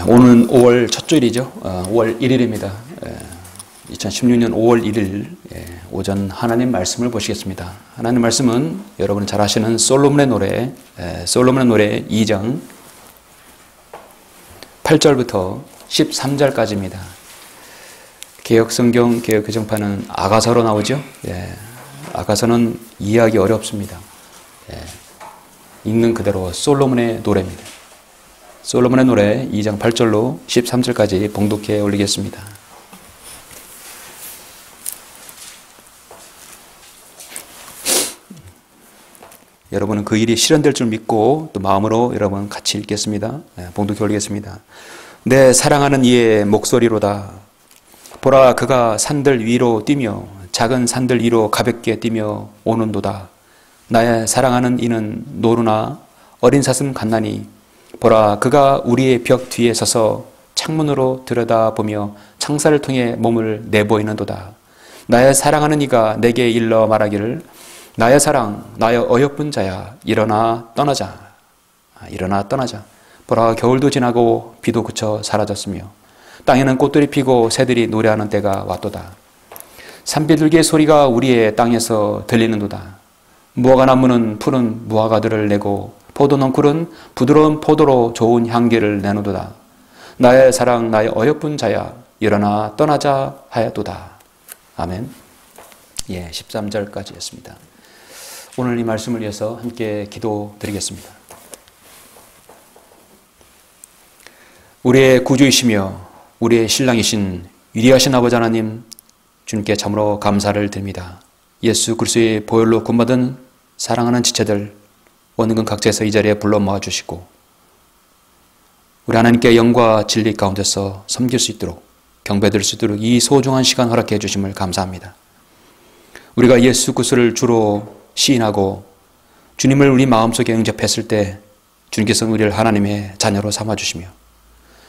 오늘 5월 첫 주일이죠. 5월 1일입니다. 2016년 5월 1일 오전 하나님 말씀을 보시겠습니다. 하나님 말씀은 여러분이 잘 아시는 솔로몬의 노래 2장 8절부터 13절까지입니다. 개혁성경, 개혁개정판은 아가서로 나오죠. 아가서는 이해하기 어렵습니다. 읽는 그대로 솔로몬의 노래입니다. 솔로몬의 노래 2장 8절로 13절까지 봉독해 올리겠습니다. 여러분은 그 일이 실현될 줄 믿고 또 마음으로 여러분 같이 읽겠습니다. 봉독해 올리겠습니다. 내 사랑하는 이의 목소리로다. 보라, 그가 산들 위로 뛰며 작은 산들 위로 가볍게 뛰며 오는도다. 나의 사랑하는 이는 노루나 어린 사슴 같나니 보라, 그가 우리의 벽 뒤에 서서 창문으로 들여다보며 창살을 통해 몸을 내보이는도다. 나의 사랑하는 이가 내게 일러 말하기를 나의 사랑, 나의 어여쁜 자야, 일어나 떠나자. 일어나 떠나자. 보라, 겨울도 지나고 비도 그쳐 사라졌으며 땅에는 꽃들이 피고 새들이 노래하는 때가 왔도다. 산비둘기의 소리가 우리의 땅에서 들리는도다. 무화과나무는 푸른 무화과들을 내고 포도농쿨은 부드러운 포도로 좋은 향기를 내노도다. 나의 사랑, 나의 어여쁜 자야, 일어나 떠나자 하였도다. 아멘. 13절까지 했습니다. 오늘 이 말씀을 위해서 함께 기도드리겠습니다. 우리의 구주이시며 우리의 신랑이신 위대하신 아버지 하나님, 주님께 참으로 감사를 드립니다. 예수 그리스도의 보혈로 구원받은 사랑하는 지체들 원근 각지에서 이 자리에 불러 모아주시고 우리 하나님께 영과 진리 가운데서 섬길 수 있도록 경배드릴 수 있도록 이 소중한 시간 허락해 주심을 감사합니다. 우리가 예수 그리스도를 주로 시인하고 주님을 우리 마음속에 응접했을 때 주님께서 우리를 하나님의 자녀로 삼아주시며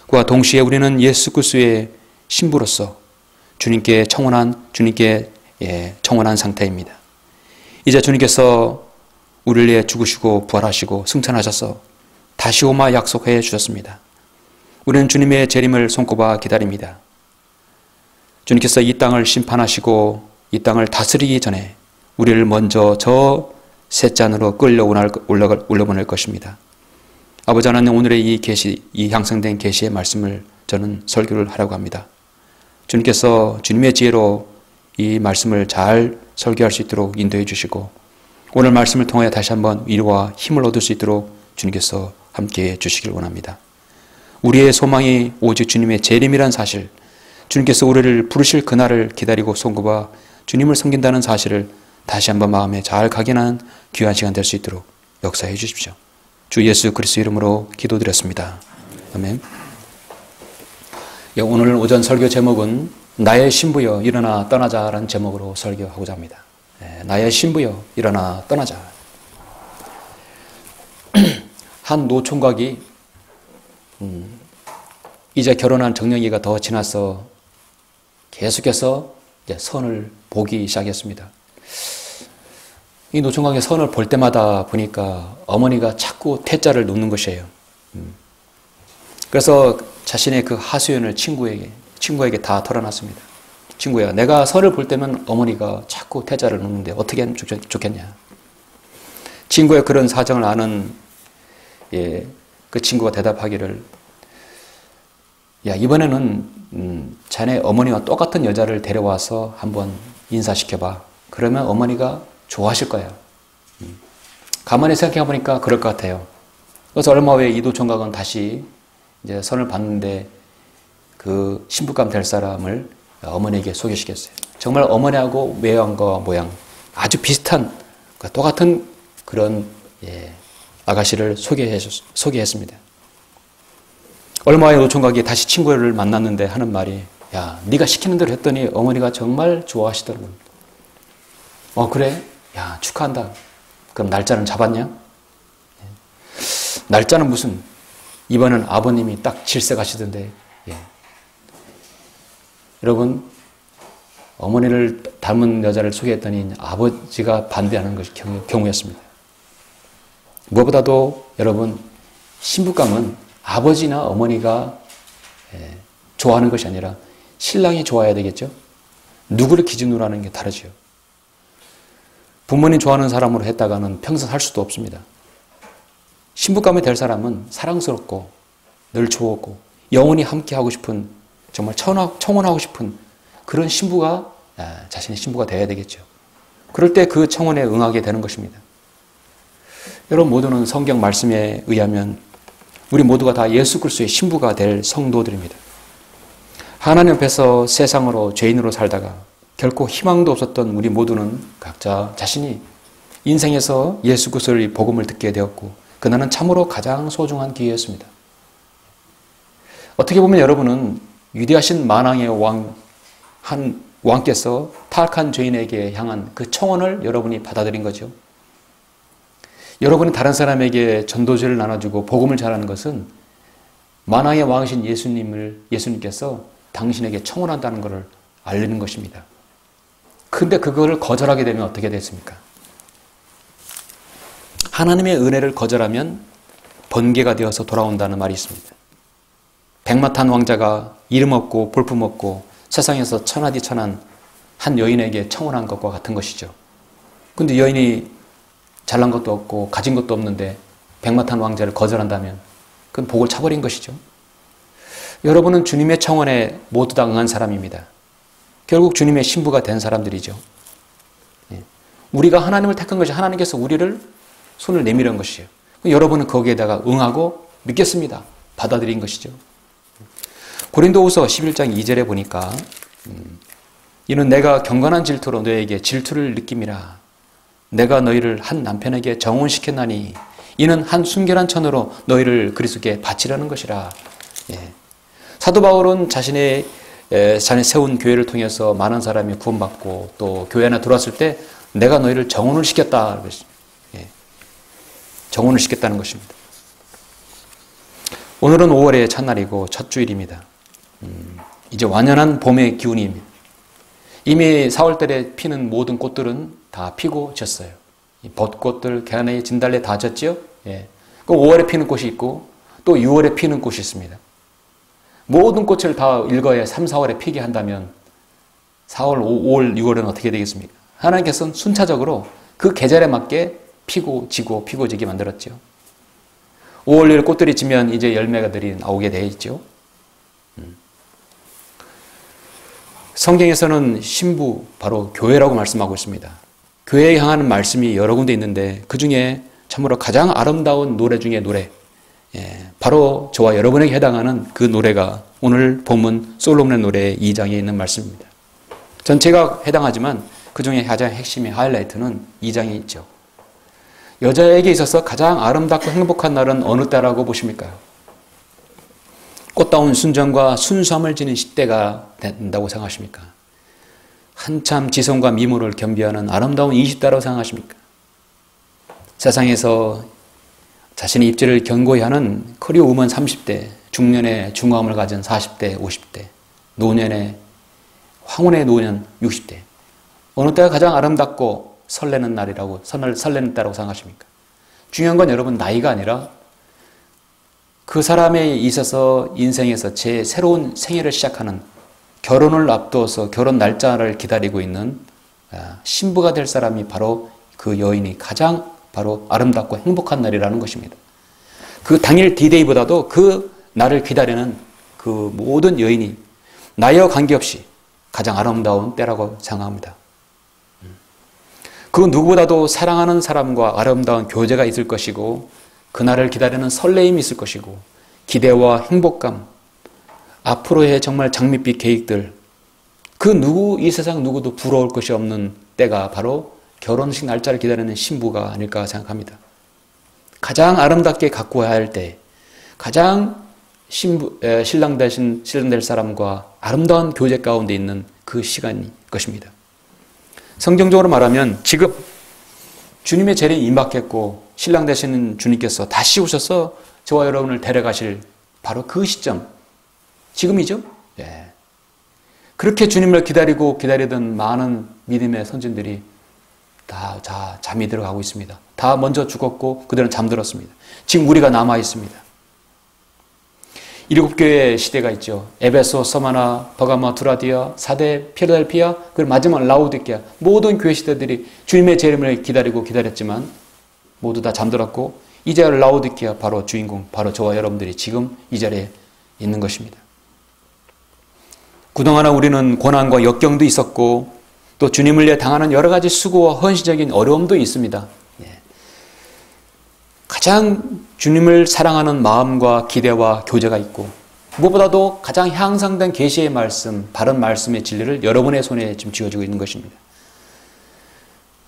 그와 동시에 우리는 예수 그리스도의 신부로서 주님께 청혼한 상태입니다. 이제 주님께서 우리를 위해 죽으시고 부활하시고 승천하셔서 다시 오마 약속해 주셨습니다. 우리는 주님의 재림을 손꼽아 기다립니다. 주님께서 이 땅을 심판하시고 이 땅을 다스리기 전에 우리를 먼저 저 셋잔으로 끌려 올려보낼 것입니다. 아버지 하나님, 오늘의 이 향상된 계시의 말씀을 저는 설교를 하려고 합니다. 주님께서 주님의 지혜로 이 말씀을 잘 설교할 수 있도록 인도해 주시고 오늘 말씀을 통해 다시 한번 위로와 힘을 얻을 수 있도록 주님께서 함께해 주시길 원합니다. 우리의 소망이 오직 주님의 재림이란 사실, 주님께서 우리를 부르실 그날을 기다리고 손꼽아 주님을 섬긴다는 사실을 다시 한번 마음에 잘 각인하는 귀한 시간 될 수 있도록 역사해 주십시오. 주 예수 그리스도 이름으로 기도드렸습니다. 아멘. 오늘 오전 설교 제목은 나의 신부여 일어나 떠나자라는 제목으로 설교하고자 합니다. 나의 신부여 일어나 떠나자. 한 노총각이 이제 결혼한 정년기가 더 지나서 계속해서 이제 선을 보기 시작했습니다. 이 노총각의 선을 볼 때마다 보니까 어머니가 자꾸 태자를 놓는 것이에요. 그래서 자신의 그 하소연을 친구에게 다 털어놨습니다. 친구야, 내가 선을 볼 때면 어머니가 자꾸 태자를 놓는데 어떻게 하면 좋겠냐. 친구의 그런 사정을 아는 그 친구가 대답하기를, 야, 이번에는 자네 어머니와 똑같은 여자를 데려와서 한번 인사시켜봐. 그러면 어머니가 좋아하실 거야. 가만히 생각해 보니까 그럴 것 같아요. 그래서 얼마 후에 이 노총각은 다시 이제 선을 봤는데 그 신부감 될 사람을 어머니에게 소개시켰어요. 정말 어머니하고 외양과 모양 아주 비슷한 똑같은 그런 아가씨를 소개했습니다. 얼마 후에 노총각이 다시 친구를 만났는데 하는 말이, 야, 네가 시키는 대로 했더니 어머니가 정말 좋아하시더라고. 그래? 야, 축하한다. 그럼 날짜는 잡았냐? 날짜는 무슨, 이번엔 아버님이 딱 질색하시던데. 여러분, 어머니를 닮은 여자를 소개했더니 아버지가 반대하는 것이 경우였습니다. 무엇보다도 여러분, 신부감은 아버지나 어머니가 좋아하는 것이 아니라 신랑이 좋아야 되겠죠. 누구를 기준으로 하는 게 다르죠. 부모님 좋아하는 사람으로 했다가는 평생 살 수도 없습니다. 신부감이 될 사람은 사랑스럽고 늘 좋았고 영원히 함께하고 싶은, 정말 청혼하고 싶은 그런 신부가 자신의 신부가 되어야 되겠죠. 그럴 때 그 청혼에 응하게 되는 것입니다. 여러분 모두는 성경 말씀에 의하면 우리 모두가 다 예수 그리스도의 신부가 될 성도들입니다. 하나님 앞에서 세상으로 죄인으로 살다가 결코 희망도 없었던 우리 모두는 각자 자신이 인생에서 예수 그리스도의 복음을 듣게 되었고 그날은 참으로 가장 소중한 기회였습니다. 어떻게 보면 여러분은 위대하신 만왕의 한 왕께서 타락한 죄인에게 향한 그 청혼을 여러분이 받아들인 거죠. 여러분이 다른 사람에게 전도제를 나눠주고 복음을 전하는 것은 만왕의 왕이신 예수님께서 당신에게 청혼한다는 것을 알리는 것입니다. 근데 그거를 거절하게 되면 어떻게 됐습니까? 하나님의 은혜를 거절하면 번개가 되어서 돌아온다는 말이 있습니다. 백마탄 왕자가 이름 없고 볼품 없고 세상에서 천하디천한 한 여인에게 청혼한 것과 같은 것이죠. 근데 여인이 잘난 것도 없고 가진 것도 없는데 백마탄 왕자를 거절한다면 그건 복을 차버린 것이죠. 여러분은 주님의 청혼에 모두 다 응한 사람입니다. 결국 주님의 신부가 된 사람들이죠. 우리가 하나님을 택한 것이 하나님께서 우리를 손을 내밀은 것이에요. 여러분은 거기에다가 응하고 믿겠습니다. 받아들인 것이죠. 고린도후서 11장 2절에 보니까 이는 내가 경건한 질투로 너에게 질투를 느낌이라. 내가 너희를 한 남편에게 정혼시켰나니 이는 한 순결한 천으로 너희를 그리스도께 바치려는 것이라. 사도 바울은 자신의 세운 교회를 통해서 많은 사람이 구원받고 또 교회 안에 들어왔을 때 내가 너희를 정혼을 시켰다. 정혼을 시켰다는 것입니다. 오늘은 5월의 첫날이고 첫 주일입니다. 이제 완연한 봄의 기운입니다. 이미 4월달에 피는 모든 꽃들은 다 피고 졌어요. 벚꽃들, 개나리, 진달래 다 졌죠? 그 5월에 피는 꽃이 있고 또 6월에 피는 꽃이 있습니다. 모든 꽃을 다 일거에 3, 4월에 피게 한다면 4월, 5월, 6월은 어떻게 되겠습니까? 하나님께서는 순차적으로 그 계절에 맞게 피고 지고 피고 지게 만들었죠. 5월, 6월 꽃들이 지면 이제 열매가들이 나오게 되어 있죠. 성경에서는 신부, 바로 교회라고 말씀하고 있습니다. 교회에 향하는 말씀이 여러 군데 있는데 그 중에 참으로 가장 아름다운 노래 중에 노래, 바로 저와 여러분에게 해당하는 그 노래가 오늘 본문 솔로몬의 노래 2장에 있는 말씀입니다. 전체가 해당하지만 그 중에 가장 핵심의 하이라이트는 2장에 있죠. 여자에게 있어서 가장 아름답고 행복한 날은 어느 때라고 보십니까? 꽃다운 순정과 순수함을 지닌 시대가 된다고 생각하십니까? 한참 지성과 미모를 겸비하는 아름다운 20대라고 생각하십니까? 세상에서 자신의 입지를 견고히 하는 커리어 우먼 30대, 중년의 중후함을 가진 40대, 50대, 노년의 황혼의 노년 60대. 어느 때가 가장 아름답고 설레는 날이라고, 설레는 때라고 생각하십니까? 중요한 건 여러분 나이가 아니라 그 사람에 있어서 인생에서 제 새로운 생애를 시작하는, 결혼을 앞두어서 결혼 날짜를 기다리고 있는 신부가 될 사람이 바로 그 여인이 가장 바로 아름답고 행복한 날이라는 것입니다. 그 당일 D-Day보다도 그 날을 기다리는 그 모든 여인이 나이와 관계없이 가장 아름다운 때라고 생각합니다. 그 누구보다도 사랑하는 사람과 아름다운 교제가 있을 것이고 그날을 기다리는 설레임이 있을 것이고 기대와 행복감, 앞으로의 정말 장밋빛 계획들, 이 세상 누구도 부러울 것이 없는 때가 바로 결혼식 날짜를 기다리는 신부가 아닐까 생각합니다. 가장 아름답게 가꾸어야 할 때, 가장 신랑 될 사람과 아름다운 교제 가운데 있는 그 시간일 것입니다. 성경적으로 말하면 지금 주님의 재림이 임박했고 신랑 되시는 주님께서 다시 오셔서 저와 여러분을 데려가실 바로 그 시점, 지금이죠? 그렇게 주님을 기다리던 많은 믿음의 선진들이 다 잠이 들어가고 있습니다. 다 먼저 죽었고 그들은 잠들었습니다. 지금 우리가 남아 있습니다. 7교회 시대가 있죠. 에베소, 서마나, 버가모, 두라디아, 사대, 필라델피아, 그리고 마지막 라우디게아. 모든 교회 시대들이 주님의 재림을 기다렸지만 모두 다 잠들었고 이제 라우디게아 바로 주인공, 바로 저와 여러분들이 지금 이 자리에 있는 것입니다. 그동안 우리는 고난과 역경도 있었고 또 주님을 위해 당하는 여러 가지 수고와 헌신적인 어려움도 있습니다. 가장 주님을 사랑하는 마음과 기대와 교제가 있고 무엇보다도 가장 향상된 계시의 말씀, 바른 말씀의 진리를 여러분의 손에 지금 쥐어지고 있는 것입니다.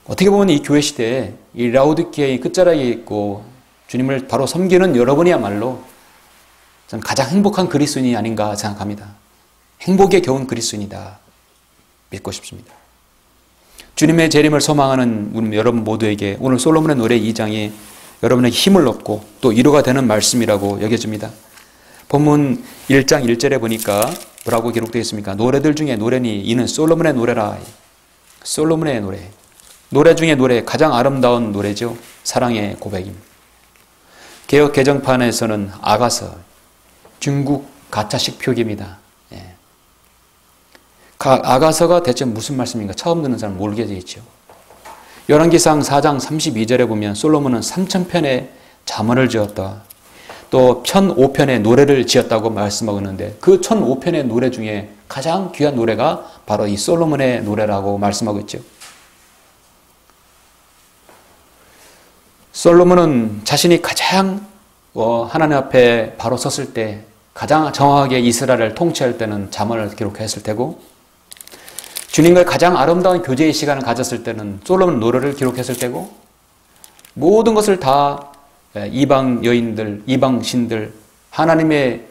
어떻게 보면 이 교회 시대에 이 라우디게아의 끝자락에 있고 주님을 바로 섬기는 여러분이야말로 저는 가장 행복한 그리스도인이 아닌가 생각합니다. 행복에 겨운 그리스도인이다 믿고 싶습니다. 주님의 재림을 소망하는 우리 여러분 모두에게 오늘 솔로몬의 노래 2장이 여러분에게 힘을 얻고 또 위로가 되는 말씀이라고 여겨집니다. 본문 1장 1절에 보니까 뭐라고 기록되어 있습니까? 노래들 중에 노래니 이는 솔로몬의 노래라. 솔로몬의 노래. 노래 중에 노래, 가장 아름다운 노래죠. 사랑의 고백입니다. 개역 개정판에서는 아가서, 중국 가차식 표기입니다. 아가서가 대체 무슨 말씀인가 처음 듣는 사람은 모르게 되어 있죠. 열왕기상 4장 32절에 보면 솔로몬은 3,000편의 잠언을 지었다. 또 1,005편의 노래를 지었다고 말씀하고 있는데 그 1,005편의 노래 중에 가장 귀한 노래가 바로 이 솔로몬의 노래라고 말씀하고 있죠. 솔로몬은 자신이 가장 하나님 앞에 바로 섰을 때 가장 정확하게 이스라엘을 통치할 때는 잠언을 기록했을 테고 주님과의 가장 아름다운 교제의 시간을 가졌을 때는 솔로몬 노래를 기록했을 때고 모든 것을 다 이방 여인들, 이방 신들 하나님의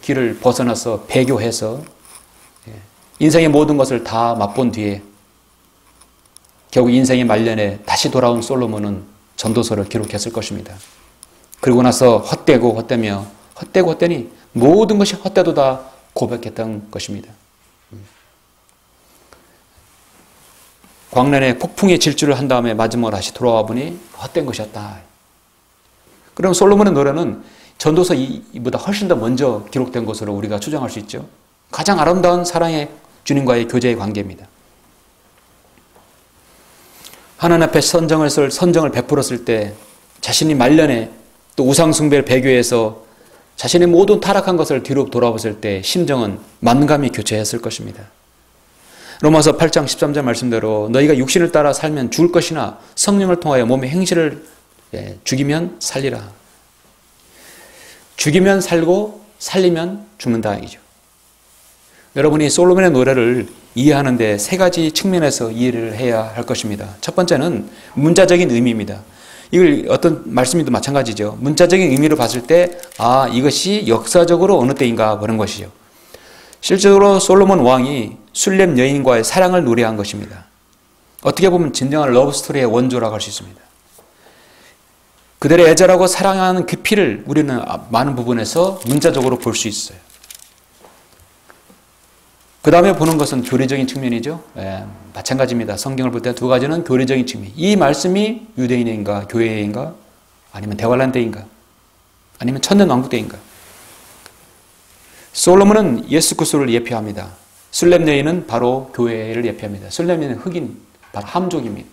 길을 벗어나서 배교해서 인생의 모든 것을 다 맛본 뒤에 결국 인생의 말년에 다시 돌아온 솔로몬은 전도서를 기록했을 것입니다. 그리고 나서 헛되고 헛되며 헛되고 헛되니 모든 것이 헛되도다 고백했던 것입니다. 광란에 폭풍의 질주를 한 다음에 마지막으로 다시 돌아와 보니 헛된 것이었다. 그럼 솔로몬의 노래는 전도서 이보다 훨씬 더 먼저 기록된 것으로 우리가 추정할 수 있죠. 가장 아름다운 사랑의 주님과의 교제의 관계입니다. 하나님 앞에 선정을 베풀었을 때 자신이 말년에 또 우상숭배를 배교해서 자신의 모든 타락한 것을 뒤로 돌아봤을 때 심정은 만감이 교체했을 것입니다. 로마서 8장 13절 말씀대로 너희가 육신을 따라 살면 죽을 것이나 성령을 통하여 몸의 행실을 죽이면 살리라. 죽이면 살고 살리면 죽는다 이죠. 여러분이 솔로몬의 노래를 이해하는데 세 가지 측면에서 이해를 해야 할 것입니다. 첫 번째는 문자적인 의미입니다. 이걸 어떤 말씀이도 마찬가지죠. 문자적인 의미로 봤을 때 이것이 역사적으로 어느 때인가 보는 것이죠. 실제로 솔로몬 왕이 술렘 여인과의 사랑을 노래한 것입니다. 어떻게 보면 진정한 러브스토리의 원조라고 할 수 있습니다. 그들의 애절하고 사랑하는 그 피를 우리는 많은 부분에서 문자적으로 볼 수 있어요. 그 다음에 보는 것은 교리적인 측면이죠. 마찬가지입니다. 성경을 볼 때 두 가지는 교리적인 측면. 이 말씀이 유대인인가 교회인가 아니면 대환란 때인가 아니면 천년 왕국 때인가. 솔로몬은 예수 그리스도를 예표합니다. 술렘 여인은 바로 교회를 예표합니다. 술렘 여인은 흑인, 바로 함족입니다.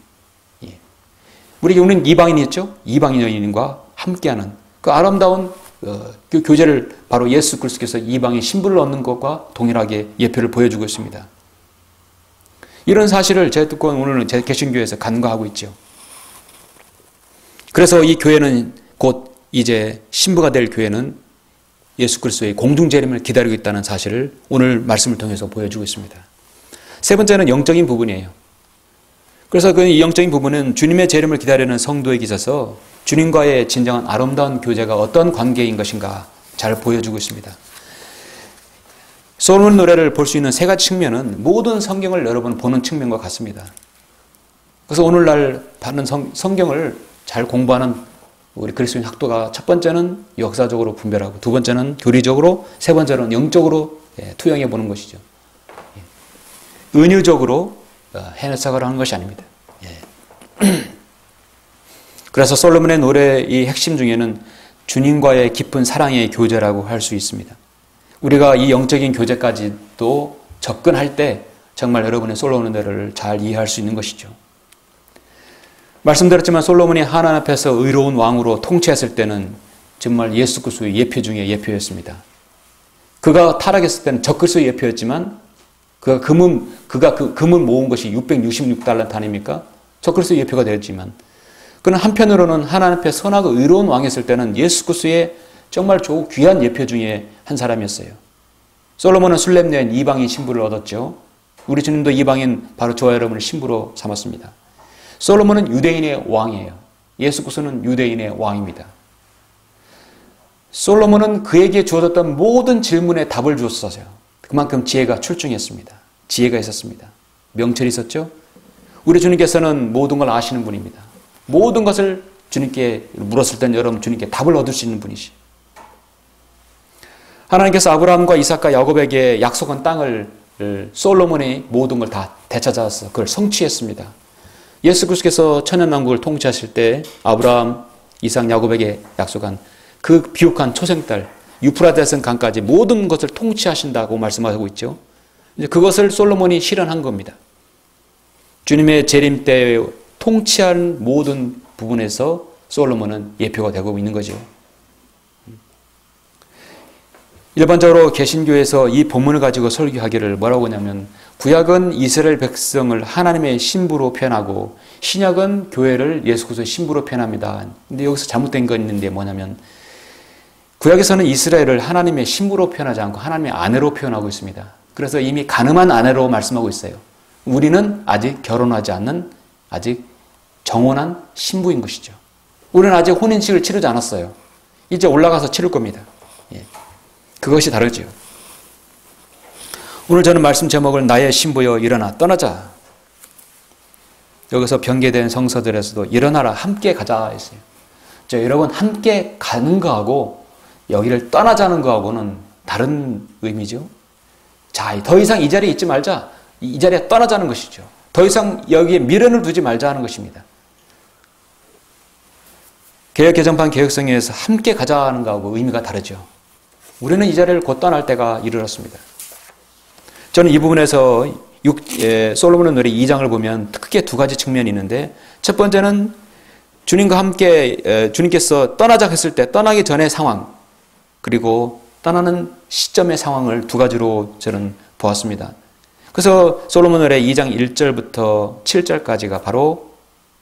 우리는 이방인이었죠. 이방인 여인과 함께하는 그 아름다운 그 교제를 바로 예수 그리스도께서 이방인 신부를 얻는 것과 동일하게 예표를 보여주고 있습니다. 이런 사실을 제가 듣고 오늘은 제 개신교회에서 간과하고 있죠. 그래서 이 교회는 곧 이제 신부가 될 교회는 예수 그리스도의 공중재림을 기다리고 있다는 사실을 오늘 말씀을 통해서 보여주고 있습니다. 세 번째는 영적인 부분이에요. 그래서 그 영적인 부분은 주님의 재림을 기다리는 성도에게 있어서 주님과의 진정한 아름다운 교제가 어떤 관계인 것인가 잘 보여주고 있습니다. 솔로몬 노래를 볼 수 있는 세 가지 측면은 모든 성경을 여러분 보는 측면과 같습니다. 그래서 오늘날 받는 성경을 잘 공부하는 우리 그리스도인 학도가 첫 번째는 역사적으로 분별하고 두 번째는 교리적으로 세 번째는 영적으로 투영해 보는 것이죠. 은유적으로 해석을 하는 것이 아닙니다. 그래서 솔로몬의 노래의 핵심 중에는 주님과의 깊은 사랑의 교제라고 할 수 있습니다. 우리가 이 영적인 교제까지도 접근할 때 정말 여러분의 솔로몬을 잘 이해할 수 있는 것이죠. 말씀드렸지만 솔로몬이 하나님 앞에서 의로운 왕으로 통치했을 때는 정말 예수 그리스도의 예표 중에 예표였습니다. 그가 타락했을 때는 적그리스도의 예표였지만 그가 금을 모은 것이 666달란트 아닙니까? 적그리스도의 예표가 되었지만 그는 한편으로는 하나님 앞에 선하고 의로운 왕이었을 때는 예수 그리스도의 정말 좋고 귀한 예표 중에 한 사람이었어요. 솔로몬은 술렘 이방인 신부를 얻었죠. 우리 주님도 이방인 바로 저와 여러분을 신부로 삼았습니다. 솔로몬은 유대인의 왕이에요. 예수 그리스도는 유대인의 왕입니다. 솔로몬은 그에게 주어졌던 모든 질문에 답을 주었어요. 그만큼 지혜가 출중했습니다. 지혜가 있었습니다. 명철이 있었죠. 우리 주님께서는 모든 걸 아시는 분입니다. 모든 것을 주님께 물었을 때는 여러분 주님께 답을 얻을 수 있는 분이시. 하나님께서 아브라함과 이삭과 야곱에게 약속한 땅을 솔로몬이 모든 걸 다 되찾아서 그걸 성취했습니다. 예수 그리스도께서 천연왕국을 통치하실 때 아브라함, 이삭, 야곱에게 약속한 그 비옥한 초생딸 유프라데스 강까지 모든 것을 통치하신다고 말씀하고 있죠. 이제 그것을 솔로몬이 실현한 겁니다. 주님의 재림 때 통치한 모든 부분에서 솔로몬은 예표가 되고 있는 거죠. 일반적으로 개신교에서 이 본문을 가지고 설교하기를 뭐라고 하냐면 구약은 이스라엘 백성을 하나님의 신부로 표현하고 신약은 교회를 예수 그리스도의 신부로 표현합니다. 근데 여기서 잘못된 거 있는데 뭐냐면 구약에서는 이스라엘을 하나님의 신부로 표현하지 않고 하나님의 아내로 표현하고 있습니다. 그래서 이미 가늠한 아내로 말씀하고 있어요. 우리는 아직 결혼하지 않는 아직 정혼한 신부인 것이죠. 우리는 아직 혼인식을 치르지 않았어요. 이제 올라가서 치를 겁니다. 예. 그것이 다르죠. 오늘 저는 말씀 제목을 나의 신부여 일어나 떠나자. 여기서 변개된 성서들에서도 일어나라 함께 가자 했어요. 여러분 함께 가는 거하고 여기를 떠나자는 거하고는 다른 의미죠. 자, 더 이상 이 자리에 있지 말자. 이 자리에 떠나자는 것이죠. 더 이상 여기에 미련을 두지 말자 하는 것입니다. 개역 개정판 개혁성에서 함께 가자 하는 거하고 의미가 다르죠. 우리는 이 자리를 곧 떠날 때가 이르렀습니다. 저는 이 부분에서 솔로몬의 노래 2장을 보면 크게 두 가지 측면이 있는데 첫 번째는 주님과 함께 주님께서 떠나자 했을 때 떠나기 전의 상황 그리고 떠나는 시점의 상황을 두 가지로 저는 보았습니다. 그래서 솔로몬 노래 2장 1절부터 7절까지가 바로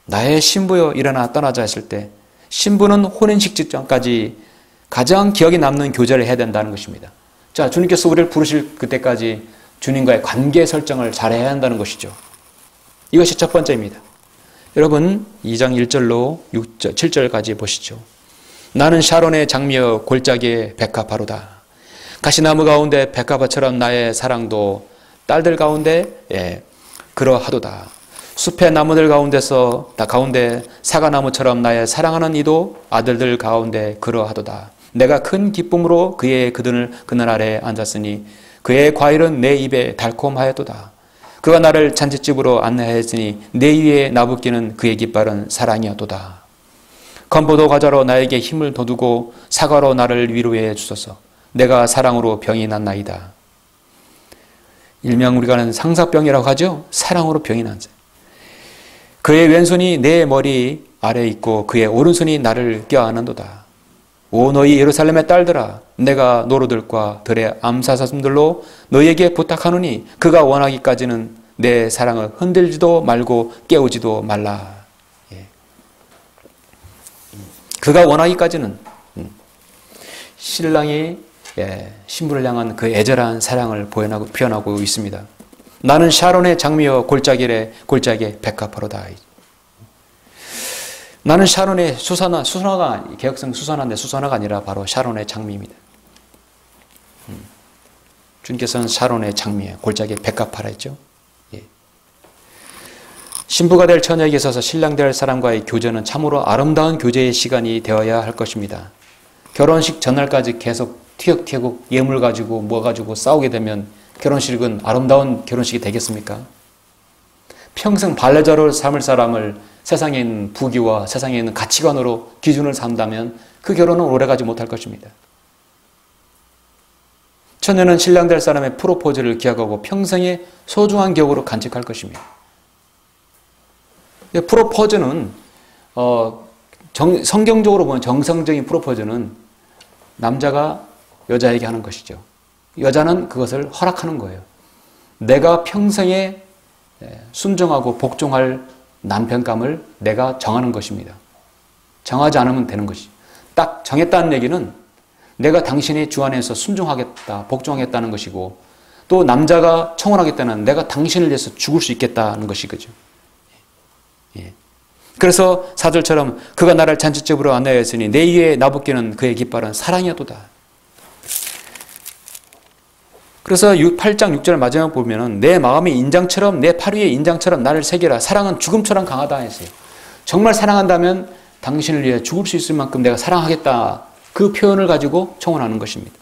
나의 신부여 일어나 떠나자 했을 때 신부는 혼인식 직전까지 가장 기억에 남는 교제를 해야 된다는 것입니다. 자, 주님께서 우리를 부르실 그때까지 주님과의 관계 설정을 잘 해야 한다는 것이죠. 이것이 첫 번째입니다. 여러분 2장 1절로 6절, 7절까지 보시죠. 나는 샤론의 장미여 골짜기의 백합화로다. 가시나무 가운데 백합화처럼 나의 사랑도 딸들 가운데 그러하도다. 숲의 나무들 가운데서 가운데 사과나무처럼 나의 사랑하는 이도 아들들 가운데 그러하도다. 내가 큰 기쁨으로 그의 그늘 아래 앉았으니 그의 과일은 내 입에 달콤하였도다. 그가 나를 잔치집으로 안내하였으니 내 위에 나붓기는 그의 깃발은 사랑이었도다. 건포도 과자로 나에게 힘을 돋우고 사과로 나를 위로해 주소서. 내가 사랑으로 병이 났나이다. 일명 우리가 하는 상사병이라고 하죠. 사랑으로 병이 났어요. 그의 왼손이 내 머리 아래에 있고 그의 오른손이 나를 껴안는도다. 오 너희 예루살렘의 딸들아 내가 노루들과 들의 암사사슴들로 너희에게 부탁하노니 그가 원하기까지는 내 사랑을 흔들지도 말고 깨우지도 말라. 그가 원하기까지는 신랑이 신부를 향한 그 애절한 사랑을 표현하고 있습니다. 나는 샤론의 장미여 골짜기에 백합화로다. 나는 샤론의 수산화가 개혁성 수산화인데 수산화가 아니라 바로 샤론의 장미입니다. 주님께서는 샤론의 장미에 골짜기에 백합화라 했죠. 예. 신부가 될 처녀에게 있어서 신랑 될 사람과의 교제는 참으로 아름다운 교제의 시간이 되어야 할 것입니다. 결혼식 전날까지 계속 티격태격 예물 가지고 뭐 가지고 싸우게 되면 결혼식은 아름다운 결혼식이 되겠습니까? 평생 반려자로 삼을 사람을 세상에 있는 부귀와 세상에 있는 가치관으로 기준을 삼다면 그 결혼은 오래가지 못할 것입니다. 처녀는 신랑 될 사람의 프로포즈를 기억하고 평생의 소중한 기억으로 간직할 것입니다. 프로포즈는 성경적으로 보면 정상적인 프로포즈는 남자가 여자에게 하는 것이죠. 여자는 그것을 허락하는 거예요. 내가 평생에 순종하고 복종할 남편감을 내가 정하는 것입니다. 정하지 않으면 되는 것이죠. 딱 정했다는 얘기는 내가 당신의 주 안에서 순종하겠다, 복종하겠다는 것이고, 또 남자가 청혼하겠다는 내가 당신을 위해서 죽을 수 있겠다는 것이거죠. 예. 그래서 4절처럼 그가 나를 잔치집으로 안내하였으니 내 위에 나붙기는 그의 깃발은 사랑이었도다. 그래서 8장 6절 마지막 보면은 내 마음이 인장처럼 내 팔 위에 인장처럼 나를 새기라. 사랑은 죽음처럼 강하다 했어요. 정말 사랑한다면 당신을 위해 죽을 수 있을 만큼 내가 사랑하겠다. 그 표현을 가지고 청혼하는 것입니다.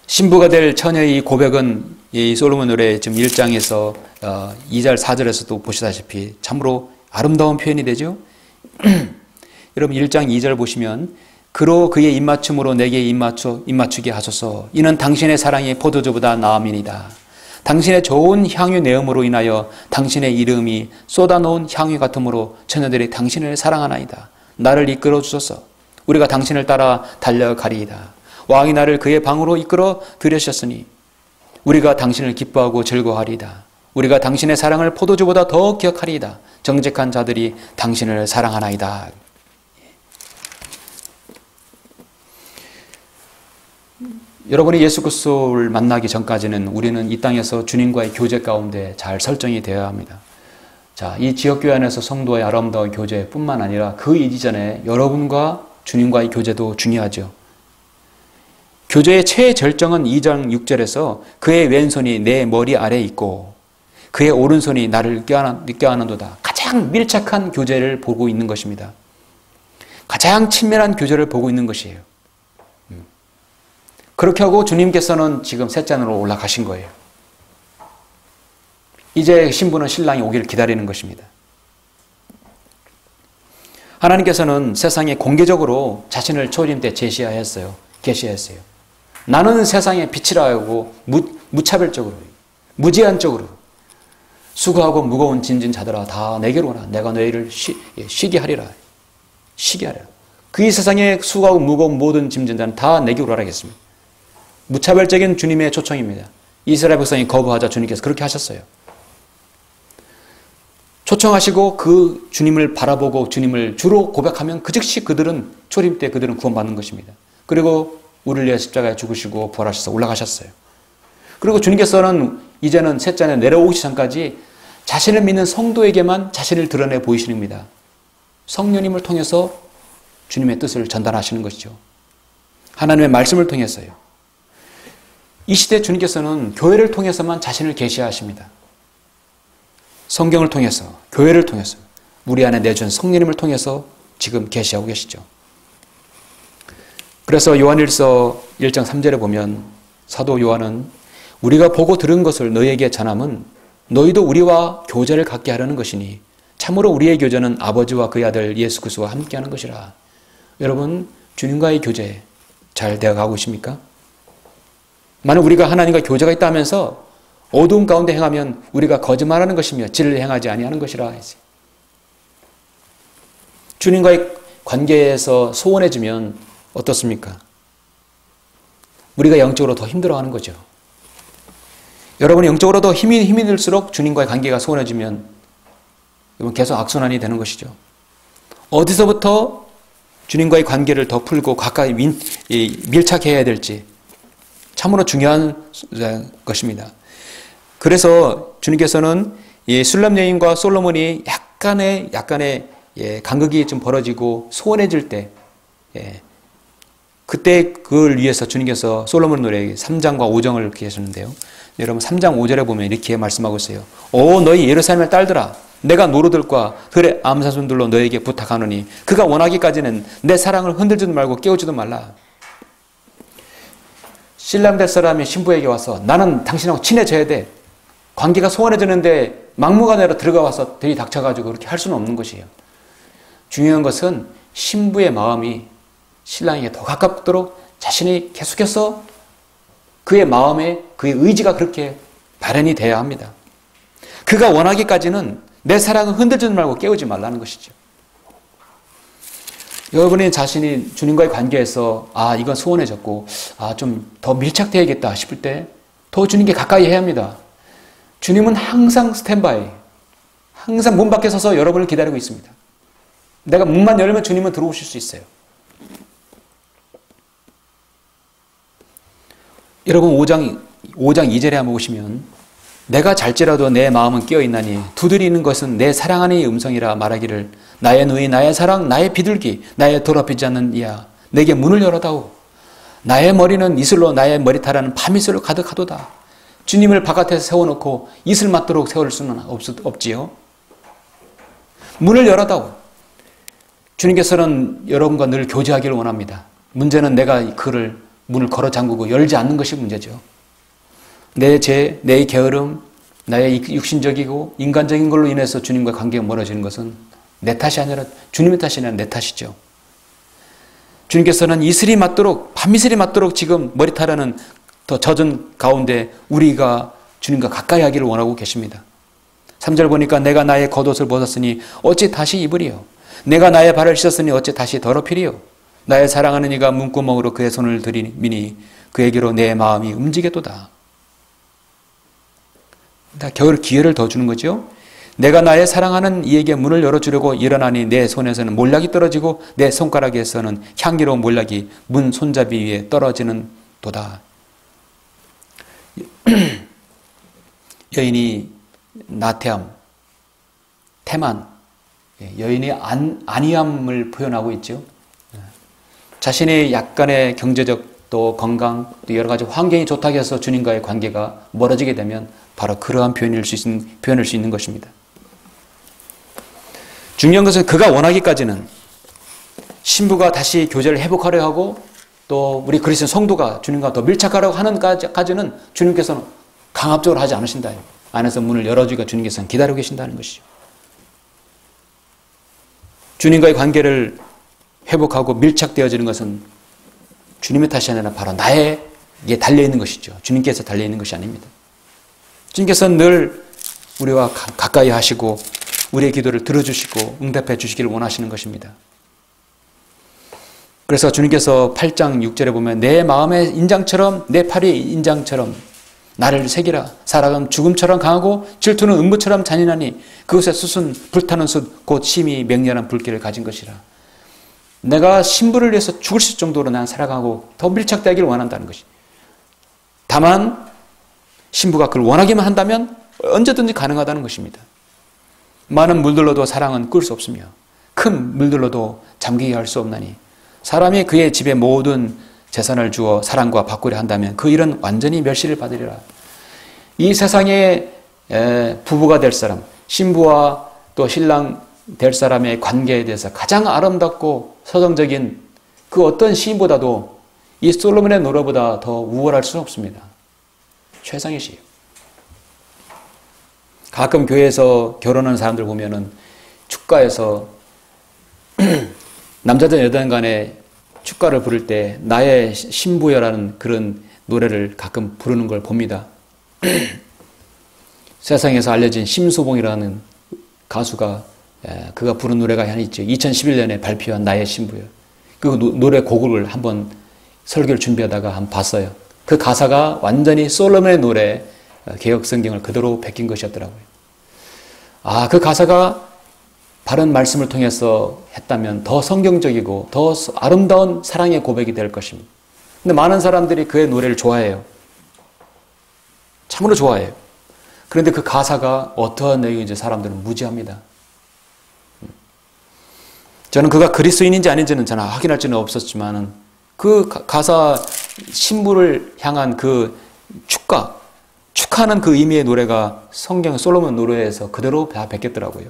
신부가 될 처녀의 고백은 이 솔로몬 노래 지금 1장에서 2절 4절에서도 보시다시피 참으로 아름다운 표현이 되죠. 여러분 1장 2절 보시면 그로 그의 입맞춤으로 내게 입맞추게 하소서. 이는 당신의 사랑이 포도주보다 나음이니이다. 당신의 좋은 향유 내음으로 인하여 당신의 이름이 쏟아놓은 향유 같으므로 처녀들이 당신을 사랑하나이다. 나를 이끌어 주소서. 우리가 당신을 따라 달려가리이다. 왕이 나를 그의 방으로 이끌어 들으셨으니 우리가 당신을 기뻐하고 즐거워하리이다. 우리가 당신의 사랑을 포도주보다 더 기억하리이다. 정직한 자들이 당신을 사랑하나이다. 여러분이 예수 그리스도를 만나기 전까지는 우리는 이 땅에서 주님과의 교제 가운데 잘 설정이 되어야 합니다. 자, 이 지역교회 안에서 성도의 아름다운 교제뿐만 아니라 그 이전에 여러분과 주님과의 교제도 중요하죠. 교제의 최절정은 2장 6절에서 그의 왼손이 내 머리 아래에 있고 그의 오른손이 나를 껴안는도다. 가장 밀착한 교제를 보고 있는 것입니다. 가장 친밀한 교제를 보고 있는 것이에요. 그렇게 하고 주님께서는 지금 셋째 하늘로 올라가신 거예요. 이제 신부는 신랑이 오기를 기다리는 것입니다. 하나님께서는 세상에 공개적으로 자신을 초림 때 제시하였어요. 계시했어요. 나는 세상의 빛이라 하고 무차별적으로, 무제한적으로 수고하고 무거운 짐진 자들아 다 내게로 오라. 내가 너희를 쉬게 하리라. 쉬게 하리라. 그 세상에 수고하고 무거운 모든 짐진 자는 다 내게로 오라 하겠습니다. 무차별적인 주님의 초청입니다. 이스라엘 백성이 거부하자 주님께서 그렇게 하셨어요. 초청하시고 그 주님을 바라보고 주님을 주로 고백하면 그 즉시 그들은 초림 때 그들은 구원받는 것입니다. 그리고 우리를 위해 십자가에 죽으시고 부활하셔서 올라가셨어요. 그리고 주님께서는 이제는 셋째 날 내려오기 전까지 자신을 믿는 성도에게만 자신을 드러내 보이십니다. 성령님을 통해서 주님의 뜻을 전달하시는 것이죠. 하나님의 말씀을 통해서요. 이 시대 주님께서는 교회를 통해서만 자신을 계시하십니다. 성경을 통해서, 교회를 통해서, 우리 안에 내준 성령님을 통해서 지금 계시하고 계시죠. 그래서 요한일서 1장 3절에 보면 사도 요한은 우리가 보고 들은 것을 너희에게 전함은 너희도 우리와 교제를 갖게 하려는 것이니 참으로 우리의 교제는 아버지와 그의 아들 예수 그리스도와 함께하는 것이라. 여러분 주님과의 교제 잘 되어가고 있습니까? 만약 우리가 하나님과 교제가 있다면서 어두운 가운데 행하면 우리가 거짓말하는 것이며 진리를 행하지 아니하는 것이라 했어요. 주님과의 관계에서 소원해지면 어떻습니까? 우리가 영적으로 더 힘들어하는 거죠. 여러분이 영적으로 더 힘이 들수록 주님과의 관계가 소원해지면 여러분 계속 악순환이 되는 것이죠. 어디서부터 주님과의 관계를 더 풀고 가까이 밀착해야 될지 참으로 중요한 것입니다. 그래서 주님께서는 이 술람 여인과 솔로몬이 약간의 간극이 좀 벌어지고 소원해질 때, 그때 그걸 위해서 주님께서 솔로몬 노래 3장과 5장을 이렇게 하셨는데요. 여러분 3장 5절에 보면 이렇게 말씀하고 있어요. 오 너희 예루살렘의 딸들아 내가 노루들과 들의 암사손들로 너에게 부탁하노니 그가 원하기까지는 내 사랑을 흔들지도 말고 깨우지도 말라. 신랑 될 사람이 신부에게 와서 나는 당신하고 친해져야 돼. 관계가 소원해지는데 막무가내로 들어가서 들이닥쳐가지고 그렇게 할 수는 없는 것이에요. 중요한 것은 신부의 마음이 신랑에게 더 가깝도록 자신이 계속해서 그의 마음에 그의 의지가 그렇게 발현이 돼야 합니다. 그가 원하기까지는 내 사랑을 흔들지 말고 깨우지 말라는 것이죠. 여러분이 자신이 주님과의 관계에서 이건 소원해졌고 좀 더 밀착되어야겠다 싶을 때 더 주님께 가까이 해야 합니다. 주님은 항상 스탠바이, 항상 문 밖에 서서 여러분을 기다리고 있습니다. 내가 문만 열면 주님은 들어오실 수 있어요. 여러분 5장 2절에 한번 보시면 내가 잘지라도 내 마음은 깨어있나니 두드리는 것은 내 사랑하는 음성이라 말하기를 나의 누이 나의 사랑 나의 비둘기 나의 더럽히지 않는 이야 내게 문을 열어다오. 나의 머리는 이슬로 나의 머리털은 밤이슬로 가득하도다. 주님을 바깥에서 세워놓고 이슬 맞도록 세울 수는 없지요. 문을 열어다오. 주님께서는 여러분과 늘 교제하기를 원합니다. 문제는 내가 문을 걸어 잠그고 열지 않는 것이 문제죠. 내 죄, 내 게으름, 나의 육신적이고 인간적인 걸로 인해서 주님과 관계가 멀어지는 것은 내 탓이 아니라 주님의 탓이 아니라 내 탓이죠. 주님께서는 이슬이 맞도록 밤이슬이 맞도록 지금 머리털에는 더 젖은 가운데 우리가 주님과 가까이 하기를 원하고 계십니다. 3절 보니까 내가 나의 겉옷을 벗었으니 어찌 다시 입으리요. 내가 나의 발을 씻었으니 어찌 다시 더럽히리요. 나의 사랑하는 이가 문구멍으로 그의 손을 들이미니 그에게로 내 마음이 움직였도다. 기회를 더 주는 거죠. 내가 나의 사랑하는 이에게 문을 열어주려고 일어나니 내 손에서는 몰락이 떨어지고 내 손가락에서는 향기로운 몰락이 문 손잡이 위에 떨어지는 도다. 여인이 나태함, 태만, 여인이 안이함을 표현하고 있죠. 자신의 약간의 경제적 또 건강 또 여러 가지 환경이 좋다고 해서 주님과의 관계가 멀어지게 되면 바로 그러한 표현일 수 있는 것입니다. 중요한 것은 그가 원하기까지는 신부가 다시 교제를 회복하려 하고 또 우리 그리스도 성도가 주님과 더 밀착하려고 하는 까지는 주님께서는 강압적으로 하지 않으신다. 안에서 문을 열어주기가 주님께서는 기다리고 계신다는 것이죠. 주님과의 관계를 회복하고 밀착되어지는 것은 주님의 탓이 아니라 바로 나에게 달려있는 것이죠. 주님께서 달려있는 것이 아닙니다. 주님께서는 늘 우리와 가까이 하시고 우리의 기도를 들어주시고 응답해 주시기를 원하시는 것입니다. 그래서 주님께서 8장 6절에 보면 내 마음의 인장처럼 내 팔이 인장처럼 나를 새기라. 사랑은 죽음처럼 강하고 질투는 음부처럼 잔인하니 그것의 숯은 불타는 숯 곧 심히 맹렬한 불길을 가진 것이라. 내가 신부를 위해서 죽을 정도로 난 살아가고 더 밀착되기를 원한다는 것이. 다만 신부가 그걸 원하기만 한다면 언제든지 가능하다는 것입니다. 많은 물들러도 사랑은 끌 수 없으며 큰 물들러도 잠기게 할 수 없나니 사람이 그의 집에 모든 재산을 주어 사랑과 바꾸려 한다면 그 일은 완전히 멸시를 받으리라. 이 세상에 부부가 될 사람, 신부와 또 신랑 될 사람의 관계에 대해서 가장 아름답고 서정적인 그 어떤 시인보다도 이 솔로몬의 노래보다 더 우월할 수는 없습니다. 최상의 시예요. 가끔 교회에서 결혼하는 사람들 보면은 축가에서 남자든 여자든 간에 축가를 부를 때 나의 신부여라는 그런 노래를 가끔 부르는 걸 봅니다. 세상에서 알려진 심수봉이라는 가수가 그가 부른 노래가 하나 있죠. 2011년에 발표한 나의 신부여. 그 노래 곡을 한번 설교를 준비하다가 한번 봤어요. 그 가사가 완전히 솔로몬의 노래 개역 성경을 그대로 베낀 것이었더라고요. 그 가사가 바른 말씀을 통해서 했다면 더 성경적이고 더 아름다운 사랑의 고백이 될 것입니다. 근데 많은 사람들이 그의 노래를 좋아해요. 참으로 좋아해요. 그런데 그 가사가 어떠한 내용인지 사람들은 무지합니다. 저는 그가 그리스도인인지 아닌지는 저는 확인할 수는 없었지만 그 가사 신부를 향한 그 축하하는 그 의미의 노래가 성경 솔로몬 노래에서 그대로 다 베꼈더라고요.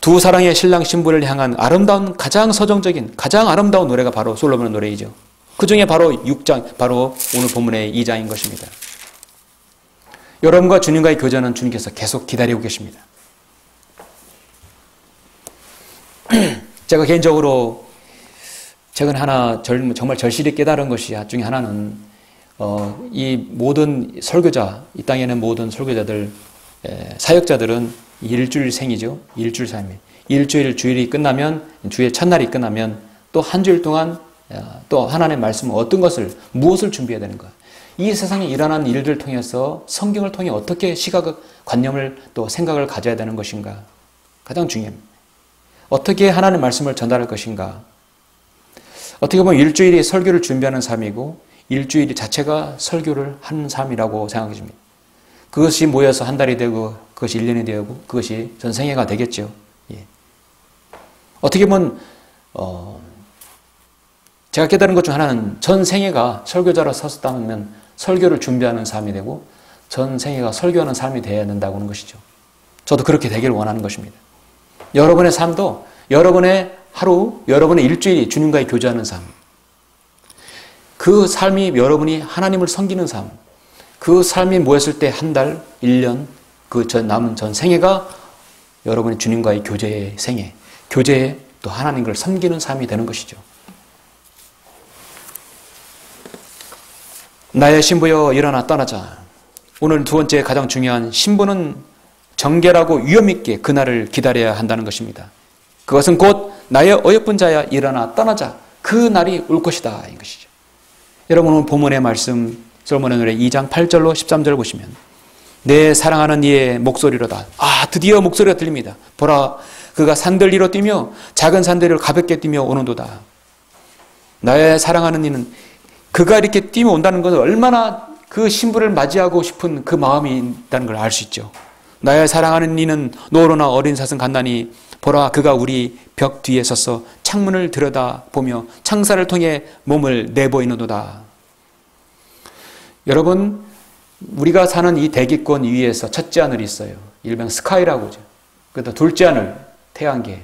두 사랑의 신랑 신부를 향한 아름다운 가장 서정적인 가장 아름다운 노래가 바로 솔로몬의 노래이죠. 그 중에 바로 6장, 바로 오늘 본문의 2장인 것입니다. 여러분과 주님과의 교제는 주님께서 계속 기다리고 계십니다. 제가 개인적으로 최근 하나 정말 절실히 깨달은 것이 중에 하나는 이 모든 설교자, 이 땅에 있는 모든 설교자들, 사역자들은 일주일생이죠. 일주일 삶이. 일주일 주일이 끝나면, 주의 첫날이 끝나면 또 한 주일 동안 또 하나님의 말씀은 어떤 것을, 무엇을 준비해야 되는가. 이 세상에 일어나는 일들을 통해서 성경을 통해 어떻게 시각, 관념을 또 생각을 가져야 되는 것인가. 가장 중요합니다. 어떻게 하나님의 말씀을 전달할 것인가. 어떻게 보면 일주일이 설교를 준비하는 삶이고 일주일 자체가 설교를 하는 삶이라고 생각해 줍니다. 그것이 모여서 한 달이 되고 그것이 1년이 되고 그것이 전생애가 되겠죠. 예. 어떻게 보면 제가 깨달은 것 중 하나는 전생애가 설교자로 섰다면 설교를 준비하는 삶이 되고 전생애가 설교하는 삶이 되어야 된다고 하는 것이죠. 저도 그렇게 되기를 원하는 것입니다. 여러분의 삶도 여러분의 하루, 여러분의 일주일이 주님과의 교제하는 삶, 그 삶이 여러분이 하나님을 섬기는 삶, 그 삶이 모였을 때 한 달, 1년, 그 남은 전 생애가 여러분의 주님과의 교제의 생애, 교제에 또 하나님을 섬기는 삶이 되는 것이죠. 나의 신부여 일어나 떠나자. 오늘 두 번째 가장 중요한 신부는 정결하고 위엄있게 그날을 기다려야 한다는 것입니다. 그것은 곧 나의 어여쁜 자야 일어나 떠나자. 그 날이 올 것이다. 이 것이죠. 여러분 오늘 본문의 말씀 솔로몬의 노래 2장 8절로 13절 보시면 내 사랑하는 이의 목소리로다. 드디어 목소리가 들립니다. 보라 그가 산들 위로 뛰며 작은 산들을 가볍게 뛰며 오는도다. 나의 사랑하는 이는 그가 이렇게 뛰며 온다는 것은 얼마나 그 신부를 맞이하고 싶은 그 마음이 있다는 걸 알 수 있죠. 나의 사랑하는 이는 노로나 어린 사슴 간다니 보라 그가 우리 벽 뒤에 서서 창문을 들여다보며 창살을 통해 몸을 내보이는도다. 여러분 우리가 사는 이 대기권 위에서 첫째 하늘이 있어요. 일명 스카이라고 하죠. 그다음 둘째 하늘 태양계,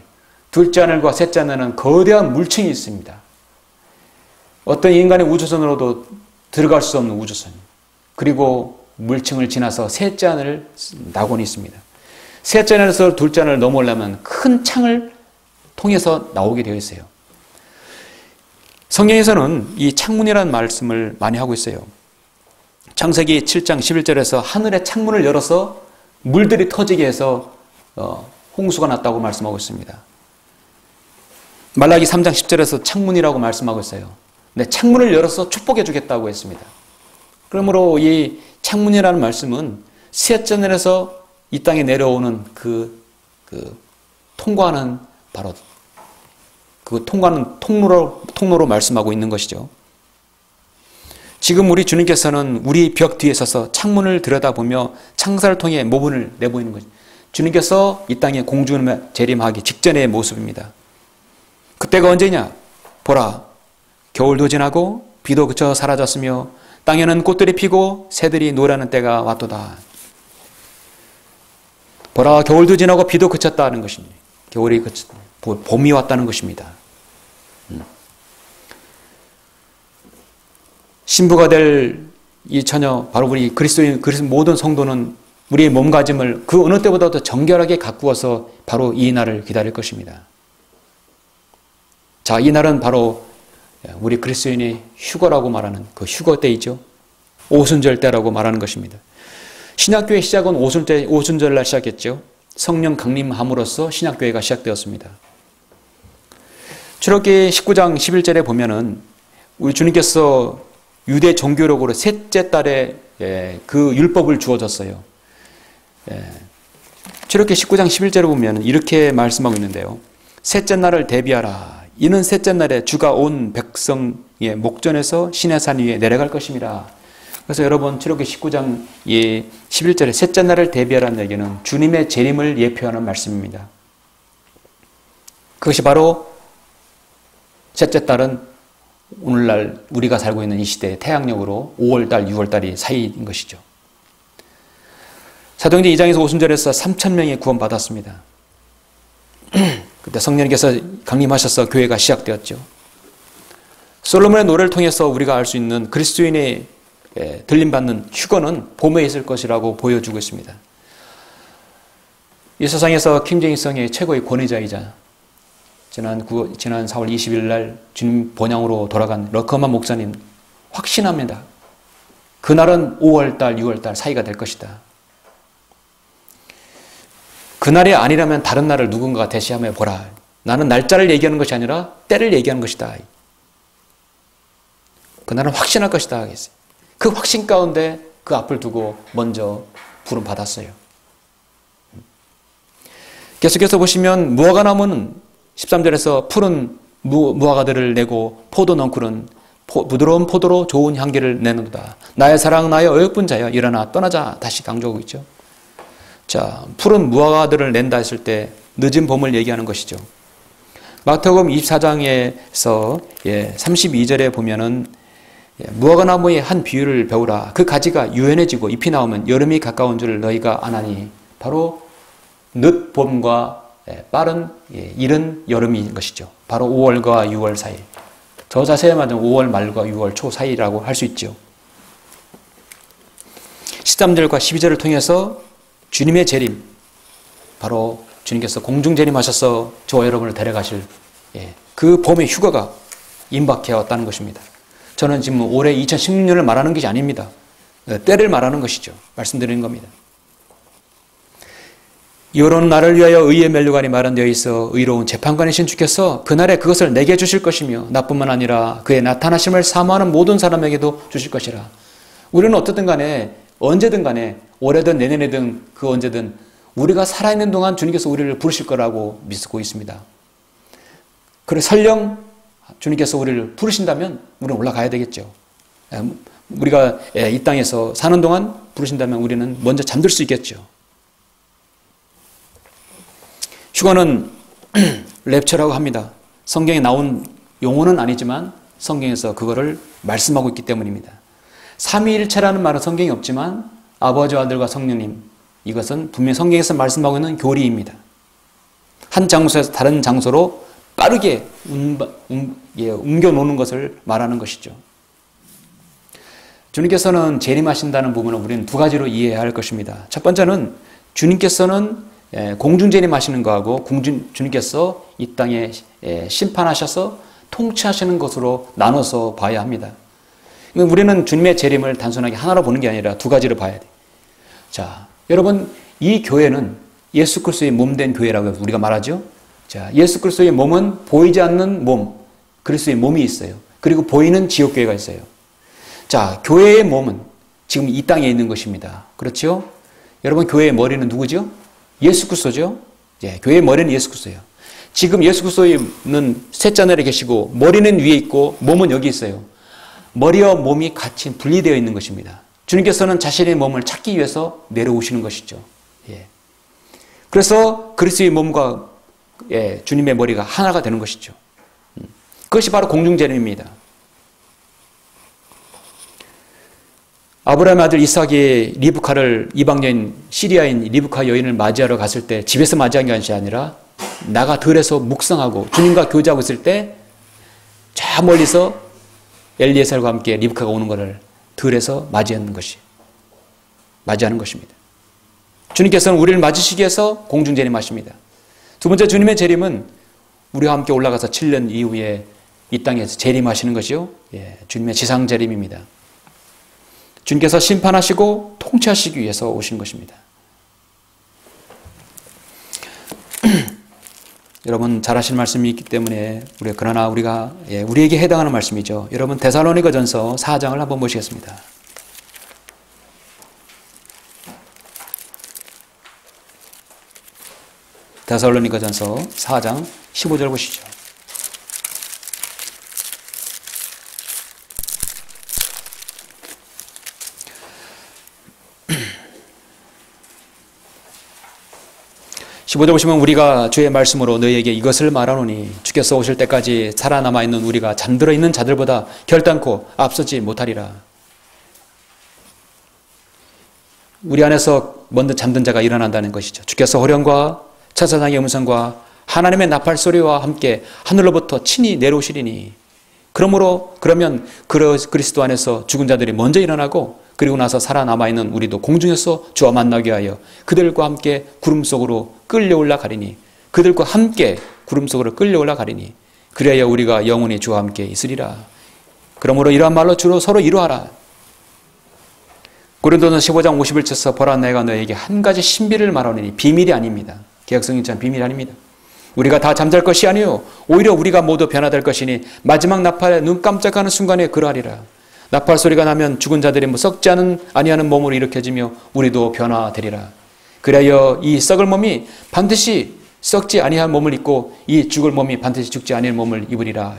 둘째 하늘과 셋째 하늘은 거대한 물층이 있습니다. 어떤 인간의 우주선으로도 들어갈 수 없는 우주선, 그리고 물층을 지나서 셋째 하늘 낙원이 있습니다. 셋째 하늘에서 둘째 하늘을 넘어오려면 큰 창을 통해서 나오게 되어 있어요. 성경에서는 이 창문이라는 말씀을 많이 하고 있어요. 창세기 7장 11절에서 하늘의 창문을 열어서 물들이 터지게 해서 홍수가 났다고 말씀하고 있습니다. 말라기 3장 10절에서 창문이라고 말씀하고 있어요. 네, 창문을 열어서 축복해 주겠다고 했습니다. 그러므로 이 창문이라는 말씀은 셋째 하늘에서 이 땅에 내려오는 그 통과하는 바로 그 통과하는 통로로 말씀하고 있는 것이죠. 지금 우리 주님께서는 우리 벽 뒤에 서서 창문을 들여다보며 창살을 통해 모분을 내보이는 거죠. 주님께서 이 땅에 공중 재림하기 직전의 모습입니다. 그때가 언제냐? 보라, 겨울도 지나고 비도 그쳐 사라졌으며 땅에는 꽃들이 피고 새들이 노래하는 때가 왔도다. 보라, 겨울도 지나고 비도 그쳤다는 것입니다. 겨울이 그쳤다. 봄이 왔다는 것입니다. 신부가 될 이 처녀, 바로 우리 그리스도인 모든 성도는 우리의 몸가짐을 그 어느 때보다도 정결하게 가꾸어서 바로 이 날을 기다릴 것입니다. 자, 이 날은 바로 우리 그리스도인의 휴거라고 말하는 그 휴거 때이죠. 오순절 때라고 말하는 것입니다. 신약교회 시작은 오순절날 시작했죠. 성령 강림함으로써 신약교회가 시작되었습니다. 출애굽기 19장 11절에 보면은 우리 주님께서 유대 종교력으로 셋째 달에 그 율법을 주어졌어요. 출애굽기 19장 11절에 보면 이렇게 말씀하고 있는데요. 셋째 날을 대비하라. 이는 셋째 날에 주가 온 백성의 목전에서 시내산 위에 내려갈 것입니다. 그래서 여러분 출애굽기 19장 11절에 셋째 날을 대비하라는 얘기는 주님의 재림을 예표하는 말씀입니다. 그것이 바로 셋째 달은 오늘날 우리가 살고 있는 이 시대의 태양력으로 5월달, 6월달이 사이인 것이죠. 사도행전 2장에서 오순절에서 3,000명이 구원받았습니다. 그때 성령님께서 강림하셔서 교회가 시작되었죠. 솔로몬의 노래를 통해서 우리가 알 수 있는 그리스도인의 들림받는 휴거는 봄에 있을 것이라고 보여주고 있습니다. 이 세상에서 킹 제임스 성의 최고의 권위자이자 지난 4월 20일 날 주님 본향으로 돌아간 러커만 목사님 확신합니다. 그날은 5월달, 6월달 사이가 될 것이다. 그날이 아니라면 다른 날을 누군가가 대시하며 보라. 나는 날짜를 얘기하는 것이 아니라 때를 얘기하는 것이다. 그날은 확신할 것이다 하겠어요. 그 확신 가운데 그 앞을 두고 먼저 부름 받았어요. 계속해서 보시면 무화과나무는 13절에서 푸른 무화과들을 내고 포도 넝쿨은 부드러운 포도로 좋은 향기를 내는도다. 나의 사랑 나의 어여쁜 자여 일어나 떠나자. 다시 강조하고 있죠. 자, 푸른 무화과들을 낸다 했을 때 늦은 봄을 얘기하는 것이죠. 마태복음 24장에서 32절에 보면은 무화과나무의 한 비유를 배우라. 그 가지가 유연해지고 잎이 나오면 여름이 가까운 줄 너희가 아나니. 바로 늦봄과 빠른 이른 여름인 것이죠. 바로 5월과 6월 사이. 더 자세히 말하면 5월 말과 6월 초 사이라고 할 수 있죠. 13절과 12절을 통해서 주님의 재림, 바로 주님께서 공중재림하셔서 저와 여러분을 데려가실 그 봄의 휴가가 임박해 왔다는 것입니다. 저는 지금 올해 2016년을 말하는 것이 아닙니다. 때를 말하는 것이죠. 말씀드리는 겁니다. 이런 나를 위하여 의의 면류관이 마련되어 있어 의로운 재판관이신 주께서 그날에 그것을 내게 주실 것이며 나뿐만 아니라 그의 나타나심을 사모하는 모든 사람에게도 주실 것이라. 우리는 어떻든 간에 언제든 간에 올해든 내년에든 그 언제든 우리가 살아있는 동안 주님께서 우리를 부르실 거라고 믿고 있습니다. 그래 설령 주님께서 우리를 부르신다면 우리는 올라가야 되겠죠. 우리가 이 땅에서 사는 동안 부르신다면 우리는 먼저 잠들 수 있겠죠. 휴가는 랩처라고 합니다. 성경에 나온 용어는 아니지만 성경에서 그거를 말씀하고 있기 때문입니다. 삼위일체라는 말은 성경에 없지만 아버지와 아들과 성령님, 이것은 분명히 성경에서 말씀하고 있는 교리입니다. 한 장소에서 다른 장소로 빠르게 옮겨놓는 것을 말하는 것이죠. 주님께서는 재림하신다는 부분을 우리는 두 가지로 이해해야 할 것입니다. 첫 번째는 주님께서는 공중재림하시는 거하고 주님께서 이 땅에 심판하셔서 통치하시는 것으로 나눠서 봐야 합니다. 우리는 주님의 재림을 단순하게 하나로 보는 게 아니라 두 가지로 봐야 돼요. 자, 여러분, 이 교회는 예수 그리스도의 몸된 교회라고 우리가 말하죠. 자, 예수 그리스도의 몸은 보이지 않는 몸, 그리스도의 몸이 있어요. 그리고 보이는 지옥교회가 있어요. 자, 교회의 몸은 지금 이 땅에 있는 것입니다. 그렇죠? 여러분, 교회의 머리는 누구죠? 예수 그리스도죠. 교회의 머리는 예수 그리스도예요. 지금 예수 그리스도는 셋째 하늘에 계시고 머리는 위에 있고 몸은 여기 있어요. 머리와 몸이 같이 분리되어 있는 것입니다. 주님께서는 자신의 몸을 찾기 위해서 내려오시는 것이죠. 그래서 그리스도의 몸과 주님의 머리가 하나가 되는 것이죠. 그것이 바로 공중재림입니다. 아브라함의 아들 이삭이 리브카를 이방여인 시리아인 리브카 여인을 맞이하러 갔을 때 집에서 맞이한 것이 아니라 나가 들에서 묵상하고 주님과 교제하고 있을 때 저 멀리서 엘리에셀과 함께 리브카가 오는 것을 들에서 맞이하는 것입니다. 주님께서는 우리를 맞으시기 위해서 공중재림하십니다. 두 번째, 주님의 재림은 우리와 함께 올라가서 7년 이후에 이 땅에서 재림하시는 것이요. 주님의 지상 재림입니다. 주님께서 심판하시고 통치하시기 위해서 오신 것입니다. 여러분 잘 아실 말씀이 있기 때문에 그러나 우리에게 해당하는 말씀이죠. 여러분 데살로니가전서 4장을 한번 보시겠습니다. 데살로니가전서 4장 15절 보시죠. 보시면 우리가 주의 말씀으로 너희에게 이것을 말하노니 주께서 오실 때까지 살아남아 있는 우리가 잠들어 있는 자들보다 결단코 앞서지 못하리라. 우리 안에서 먼저 잠든 자가 일어난다는 것이죠. 주께서 호령과 천사장의 음성과 하나님의 나팔 소리와 함께 하늘로부터 친히 내려오시리니 그러면 그리스도 안에서 죽은 자들이 먼저 일어나고 그리고 나서 살아남아있는 우리도 공중에서 주와 만나게 하여 그들과 함께 구름 속으로 끌려 올라가리니 그들과 함께 구름 속으로 끌려 올라가리니 그래야 우리가 영원히 주와 함께 있으리라. 그러므로 이러한 말로 주로 서로 이루하라. 고린도전서 15장 51절에서 보라 내가 너에게 한 가지 신비를 말하노니 비밀이 아닙니다. 개혁성경처럼 비밀이 아닙니다. 우리가 다 잠잘 것이 아니요 오히려 우리가 모두 변화될 것이니 마지막 나팔에 눈 깜짝하는 순간에 그러하리라. 나팔 소리가 나면 죽은 자들이 썩지 아니하는 몸으로 일으켜지며 우리도 변화되리라. 그래야 이 썩을 몸이 반드시 썩지 아니한 몸을 입고 이 죽을 몸이 반드시 죽지 아니한 몸을 입으리라.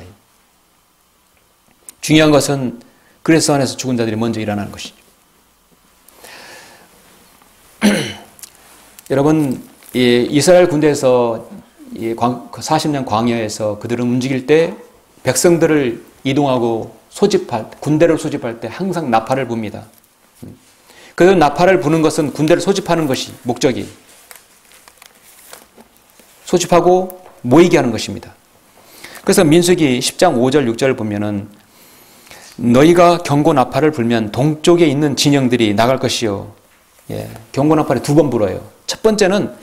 중요한 것은 그리스도 안에서 죽은 자들이 먼저 일어나는 것이죠. 여러분, 이스라엘 군대에서 40년 광야에서 그들은 움직일 때 백성들을 이동하고 군대를 소집할 때 항상 나팔을 붑니다. 그래서 나팔을 부는 것은 군대를 소집하는 것이 목적이 소집하고 모이게 하는 것입니다. 그래서 민수기 10장 5절 6절을 보면은 너희가 경고 나팔을 불면 동쪽에 있는 진영들이 나갈 것이요. 경고 나팔을 2번 불어요. 첫 번째는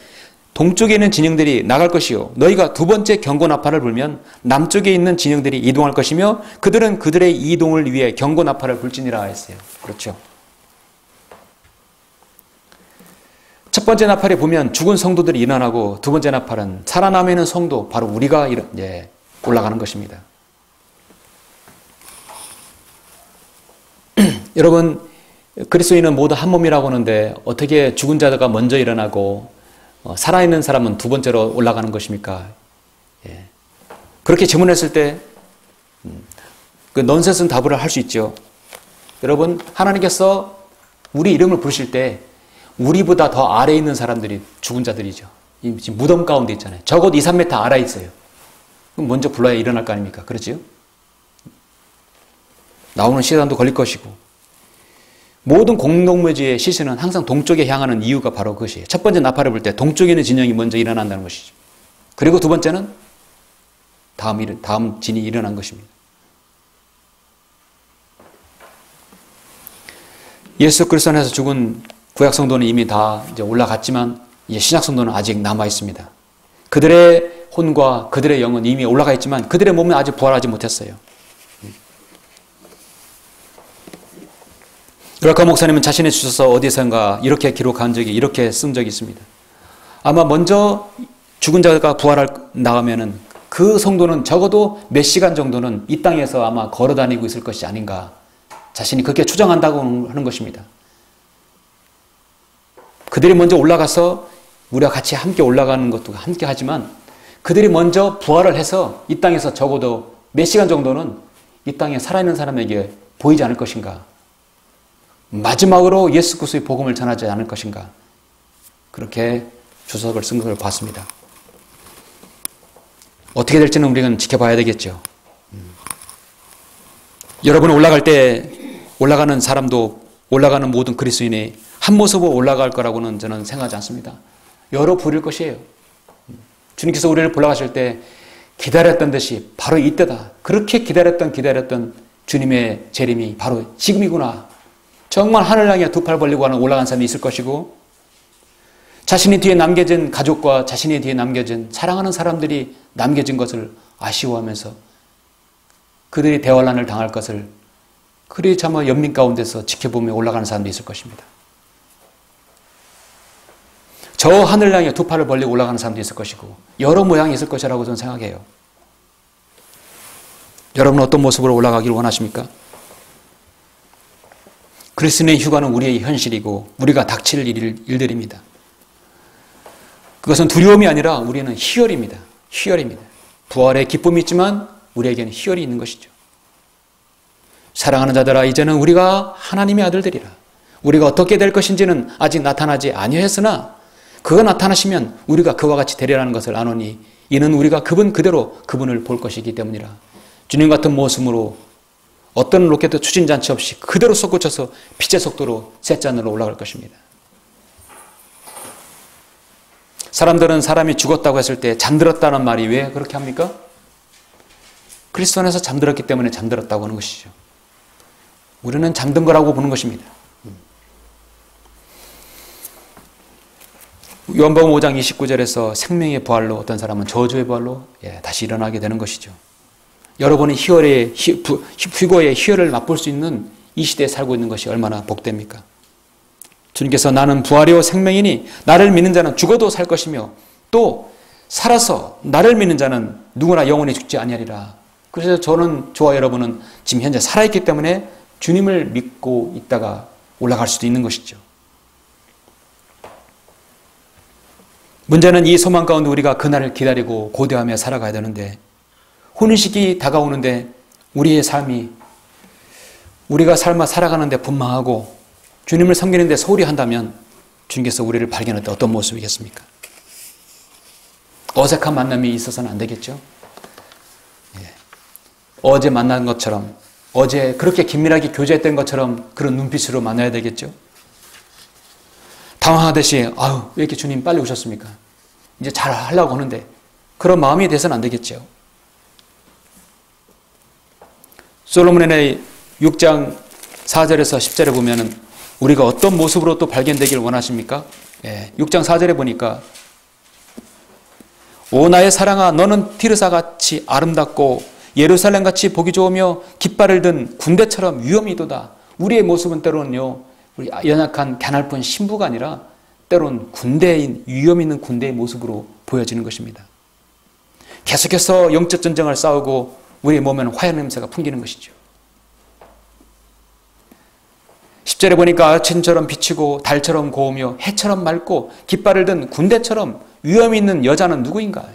동쪽에 있는 진영들이 나갈 것이요. 너희가 2번째 경고 나팔을 불면 남쪽에 있는 진영들이 이동할 것이며 그들은 그들의 이동을 위해 경고 나팔을 불지니라 했어요. 그렇죠. 첫 번째 나팔에 보면 죽은 성도들이 일어나고 두 번째 나팔은 살아남아 있는 성도, 바로 우리가 올라가는 것입니다. 여러분, 그리스도인은 모두 한 몸이라고 하는데 어떻게 죽은 자가 먼저 일어나고 살아있는 사람은 2번째로 올라가는 것입니까? 그렇게 질문했을 때 그 넌센스 답을 할 수 있죠. 여러분, 하나님께서 우리 이름을 부르실 때 우리보다 더 아래에 있는 사람들이 죽은 자들이죠. 지금 무덤 가운데 있잖아요. 적어도 2, 3m 아래에 있어요. 그럼 먼저 불러야 일어날 거 아닙니까? 그렇지요? 나오는 시간도 걸릴 것이고, 모든 공동묘지의 시신은 항상 동쪽에 향하는 이유가 바로 그것이에요. 첫 번째 나팔을 불 때 동쪽에 있는 진영이 먼저 일어난다는 것이죠. 그리고 두 번째는 다음 진이 일어난 것입니다. 예수 그리스도 안에서 죽은 구약 성도는 이미 다 이제 올라갔지만 이제 신약 성도는 아직 남아 있습니다. 그들의 혼과 그들의 영은 이미 올라가 있지만 그들의 몸은 아직 부활하지 못했어요. 럴커 목사님은 자신의 주소서 어디선가 이렇게 기록한 적이, 이렇게 쓴 적이 있습니다. 아마 먼저 죽은 자가 나가면은 그 성도는 적어도 몇 시간 정도는 이 땅에서 아마 걸어 다니고 있을 것이 아닌가, 자신이 그렇게 추정한다고 하는 것입니다. 그들이 먼저 올라가서 우리와 같이 함께 올라가는 것도 함께 하지만 그들이 먼저 부활을 해서 이 땅에서 적어도 몇 시간 정도는 이 땅에 살아있는 사람에게 보이지 않을 것인가, 마지막으로 예수 그리스도의 복음을 전하지 않을 것인가, 그렇게 주석을 쓴 것을 봤습니다. 어떻게 될지는 우리는 지켜봐야 되겠죠. 여러분, 올라갈 때 올라가는 사람도, 올라가는 모든 그리스도인이 한 모습으로 올라갈 거라고는 저는 생각하지 않습니다. 여러 부릴 것이에요. 주님께서 우리를 불러가실 때 기다렸던 듯이 바로 이때다, 그렇게 기다렸던 주님의 재림이 바로 지금이구나, 정말 하늘 향해 두 팔 벌리고 올라간 사람이 있을 것이고, 자신이 뒤에 남겨진 가족과 자신이 뒤에 남겨진 사랑하는 사람들이 남겨진 것을 아쉬워하면서 그들이 대환란을 당할 것을 그리 참 연민 가운데서 지켜보며 올라가는 사람도 있을 것입니다. 저 하늘 향해 두 팔을 벌리고 올라가는 사람도 있을 것이고, 여러 모양이 있을 것이라고 저는 생각해요. 여러분은 어떤 모습으로 올라가기를 원하십니까? 그리스도인의 휴가는 우리의 현실이고 우리가 닥칠 일들입니다. 그것은 두려움이 아니라 우리는 희열입니다. 희열입니다. 부활의 기쁨이 있지만 우리에게는 희열이 있는 것이죠. 사랑하는 자들아, 이제는 우리가 하나님의 아들들이라. 우리가 어떻게 될 것인지는 아직 나타나지 아니하였으나 그가 나타나시면 우리가 그와 같이 되리라는 것을 아노니 이는 우리가 그분 그대로 그분을 볼 것이기 때문이라. 주님 같은 모습으로 어떤 로켓도 추진잔치 없이 그대로 솟구쳐서 빛의 속도로 셋잔으로 올라갈 것입니다. 사람들은 사람이 죽었다고 했을 때 잠들었다는 말이 왜 그렇게 합니까? 그리스도 안에서 잠들었기 때문에 잠들었다고 하는 것이죠. 우리는 잠든 거라고 보는 것입니다. 요한복음 5장 29절에서 생명의 부활로 어떤 사람은 저주의 부활로 다시 일어나게 되는 것이죠. 여러분이 휴거의 희열을 맛볼 수 있는 이 시대에 살고 있는 것이 얼마나 복됩니까? 주님께서 나는 부활이요 생명이니 나를 믿는 자는 죽어도 살 것이며 또 살아서 나를 믿는 자는 누구나 영원히 죽지 아니하리라. 그래서 저와 여러분은 지금 현재 살아있기 때문에 주님을 믿고 있다가 올라갈 수도 있는 것이죠. 문제는 이 소망 가운데 우리가 그날을 기다리고 고대하며 살아가야 되는데 혼인식이 다가오는데 우리가 삶아 살아가는데 분망하고 주님을 섬기는데 소홀히 한다면 주님께서 우리를 발견할 때 어떤 모습이겠습니까? 어색한 만남이 있어서는 안 되겠죠. 어제 만난 것처럼 어제 그렇게 긴밀하게 교제했던 것처럼 그런 눈빛으로 만나야 되겠죠. 당황하듯이 왜 이렇게 주님 빨리 오셨습니까? 이제 잘 하려고 하는데 그런 마음이 돼서는 안 되겠죠. 솔로몬의 6장 4절에서 10절에 보면은 우리가 어떤 모습으로 또 발견되길 원하십니까? 6장 4절에 보니까 오 나의 사랑아 너는 티르사같이 아름답고 예루살렘같이 보기 좋으며 깃발을 든 군대처럼 위엄이도다. 우리의 모습은 때로는요 우리 연약한 가냘픈 신부가 아니라 때론 위엄 있는 군대의 모습으로 보여지는 것입니다. 계속해서 영적 전쟁을 싸우고 우리의 몸에는 화해 냄새가 풍기는 것이죠. 10절에 보니까 아침처럼 비치고 달처럼 고우며 해처럼 맑고 깃발을 든 군대처럼 위엄 있는 여자는 누구인가?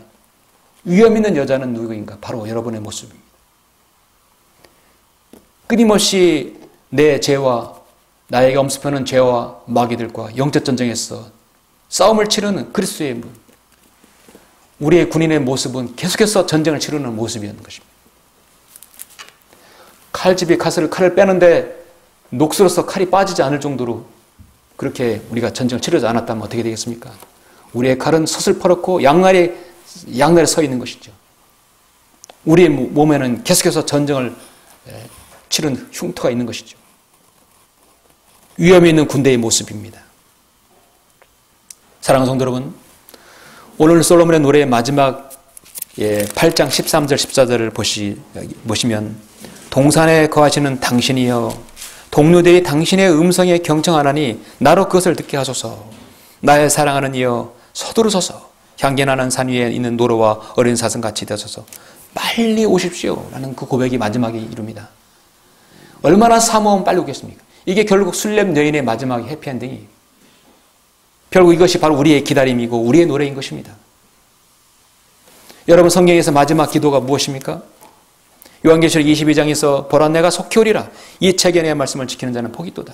위엄 있는 여자는 누구인가? 바로 여러분의 모습입니다. 끊임없이 내 죄와 나에게 엄습하는 죄와 마귀들과 영적 전쟁에서 싸움을 치르는 그리스도의 문. 우리의 군인의 모습은 계속해서 전쟁을 치르는 모습이었는 것입니다. 칼집이 칼을 빼는데 녹슬어서 칼이 빠지지 않을 정도로 그렇게 우리가 전쟁을 치르지 않았다면 어떻게 되겠습니까? 우리의 칼은 서슬퍼렇고 양날에 서 있는 것이죠. 우리의 몸에는 계속해서 전쟁을 치른 흉터가 있는 것이죠. 위험이 있는 군대의 모습입니다. 사랑하는 성도 여러분, 오늘 솔로몬의 노래의 마지막 8장 13절 14절을 보시면 동산에 거하시는 당신이여 동료들이 당신의 음성에 경청하나니 나로 그것을 듣게 하소서. 나의 사랑하는 이여 서두르소서. 향기나는 산 위에 있는 노루와 어린 사슴같이 되소서. 빨리 오십시오 라는 그 고백이 마지막에 이룹니다. 얼마나 사모하면 빨리 오겠습니까? 이게 결국 술렘 여인의 마지막 해피엔딩이 결국 이것이 바로 우리의 기다림이고 우리의 노래인 것입니다. 여러분 성경에서 마지막 기도가 무엇입니까? 요한계시록 22장에서 보라 내가 속히 오리라. 이 책에 내 말씀을 지키는 자는 복이 있도다.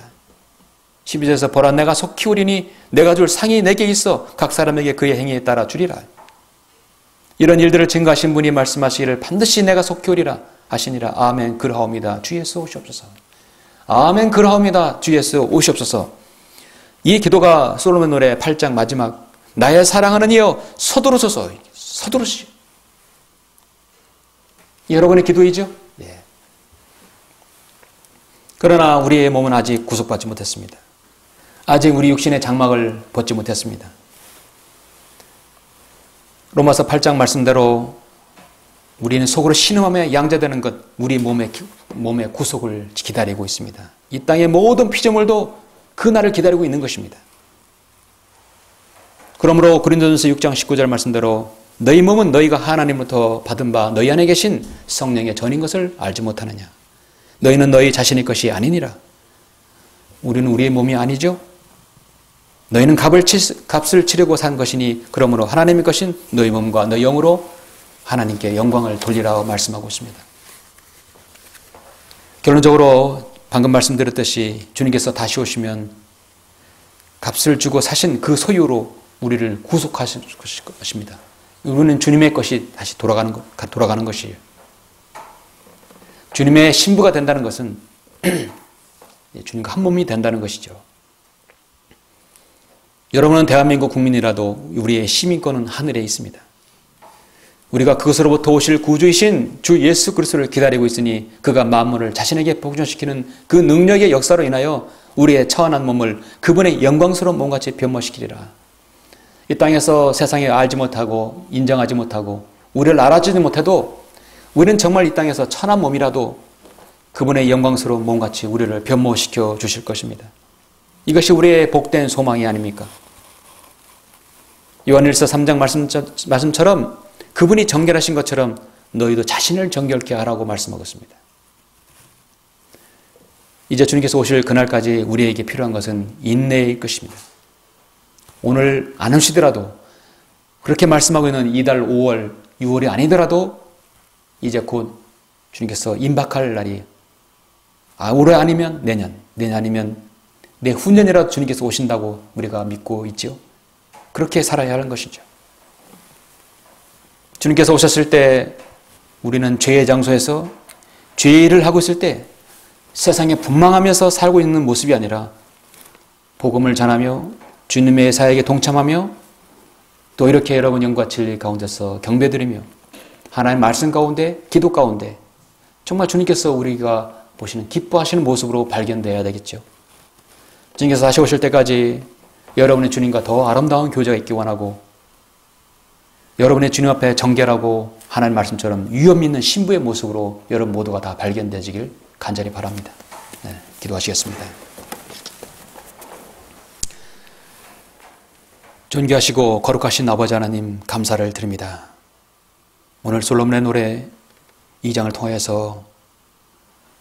12절에서 보라 내가 속히 오리니 내가 줄 상이 내게 있어 각 사람에게 그의 행위에 따라 주리라. 이런 일들을 증거하신 분이 말씀하시기를 반드시 내가 속히 오리라 하시니라. 아멘 그러하옵니다. 주 예수 오시옵소서. 아멘 그러하옵니다. 주 예수 오시옵소서. 이 기도가 솔로몬 노래 8장 마지막 나의 사랑하는 이여 서두르소서. 서두르시오. 여러분의 기도이죠? 예. 그러나 우리의 몸은 아직 구속받지 못했습니다. 아직 우리 육신의 장막을 벗지 못했습니다. 로마서 8장 말씀대로 우리는 속으로 신음하며 양자되는 것, 우리 몸의 구속을 기다리고 있습니다. 이 땅의 모든 피조물도 그 날을 기다리고 있는 것입니다. 그러므로 고린도전서 6장 19절 말씀대로 너희 몸은 너희가 하나님부터 받은 바 너희 안에 계신 성령의 전인 것을 알지 못하느냐. 너희는 너희 자신의 것이 아니니라. 우리는 우리의 몸이 아니죠. 너희는 값을 치르고 산 것이니 그러므로 하나님의 것인 너희 몸과 너희 영으로 하나님께 영광을 돌리라고 말씀하고 있습니다. 결론적으로 방금 말씀드렸듯이 주님께서 다시 오시면 값을 주고 사신 그 소유로 우리를 구속하실 것입니다. 우리는 주님의 것이 다시 돌아가는 것이에요. 주님의 신부가 된다는 것은 주님과 한 몸이 된다는 것이죠. 여러분은 대한민국 국민이라도 우리의 시민권은 하늘에 있습니다. 우리가 그것으로부터 오실 구주이신 주 예수 그리스도를 기다리고 있으니 그가 만물을 자신에게 복종시키는 그 능력의 역사로 인하여 우리의 처한한 몸을 그분의 영광스러운 몸같이 변모시키리라. 이 땅에서 세상에 알지 못하고 인정하지 못하고 우리를 알아주지 못해도 우리는 정말 이 땅에서 천한 몸이라도 그분의 영광스러운 몸같이 우리를 변모시켜 주실 것입니다. 이것이 우리의 복된 소망이 아닙니까? 요한일서 3장 말씀처럼 그분이 정결하신 것처럼 너희도 자신을 정결케 하라고 말씀하고 있습니다. 이제 주님께서 오실 그날까지 우리에게 필요한 것은 인내일 것입니다. 오늘 안 오시더라도 그렇게 말씀하고 있는 이달 5월, 6월이 아니더라도 이제 곧 주님께서 임박할 날이 올해 아니면 내년 아니면 내후년이라도 주님께서 오신다고 우리가 믿고 있죠. 그렇게 살아야 하는 것이죠. 주님께서 오셨을 때 우리는 죄의 장소에서 죄를 하고 있을 때 세상에 분망하면서 살고 있는 모습이 아니라 복음을 전하며 주님의 사역에 동참하며 또 이렇게 여러분 영과 진리 가운데서 경배드리며 하나님의 말씀 가운데 기도 가운데 정말 주님께서 우리가 보시는 기뻐하시는 모습으로 발견되어야 되겠죠. 주님께서 다시 오실 때까지 여러분의 주님과 더 아름다운 교제가 있기 원하고 여러분의 주님 앞에 정결하고 하나님 말씀처럼 위험 있는 신부의 모습으로 여러분 모두가 다 발견되시길 간절히 바랍니다. 네, 기도하시겠습니다. 존귀하시고 거룩하신 아버지 하나님 감사를 드립니다. 오늘 솔로몬의 노래 2장을 통해서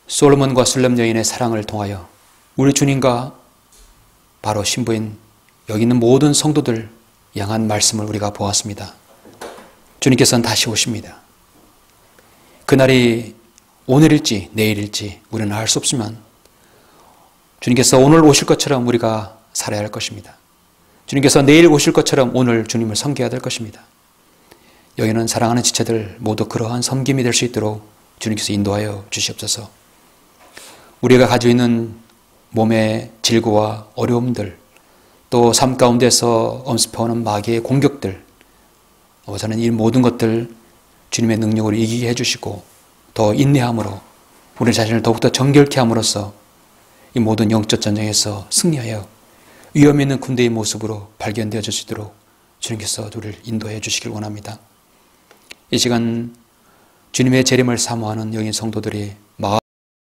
솔로몬과 술렘 여인의 사랑을 통하여 우리 주님과 바로 신부인 여기 있는 모든 성도들 향한 말씀을 우리가 보았습니다. 주님께서는 다시 오십니다. 그날이 오늘일지 내일일지 우리는 알 수 없지만 주님께서 오늘 오실 것처럼 우리가 살아야 할 것입니다. 주님께서 내일 오실 것처럼 오늘 주님을 섬겨야 될 것입니다. 여기는 사랑하는 지체들 모두 그러한 섬김이 될 수 있도록 주님께서 인도하여 주시옵소서. 우리가 가지고 있는 몸의 질고와 어려움들 또 삶 가운데서 엄습해오는 마귀의 공격들 저는 이 모든 것들 주님의 능력으로 이기게 해주시고 더 인내함으로 우리 자신을 더욱더 정결케 함으로써 이 모든 영적 전쟁에서 승리하여 위험 있는 군대의 모습으로 발견되어 주시도록 주님께서 우리를 인도해 주시길 원합니다. 이 시간 주님의 재림을 사모하는 여인 성도들이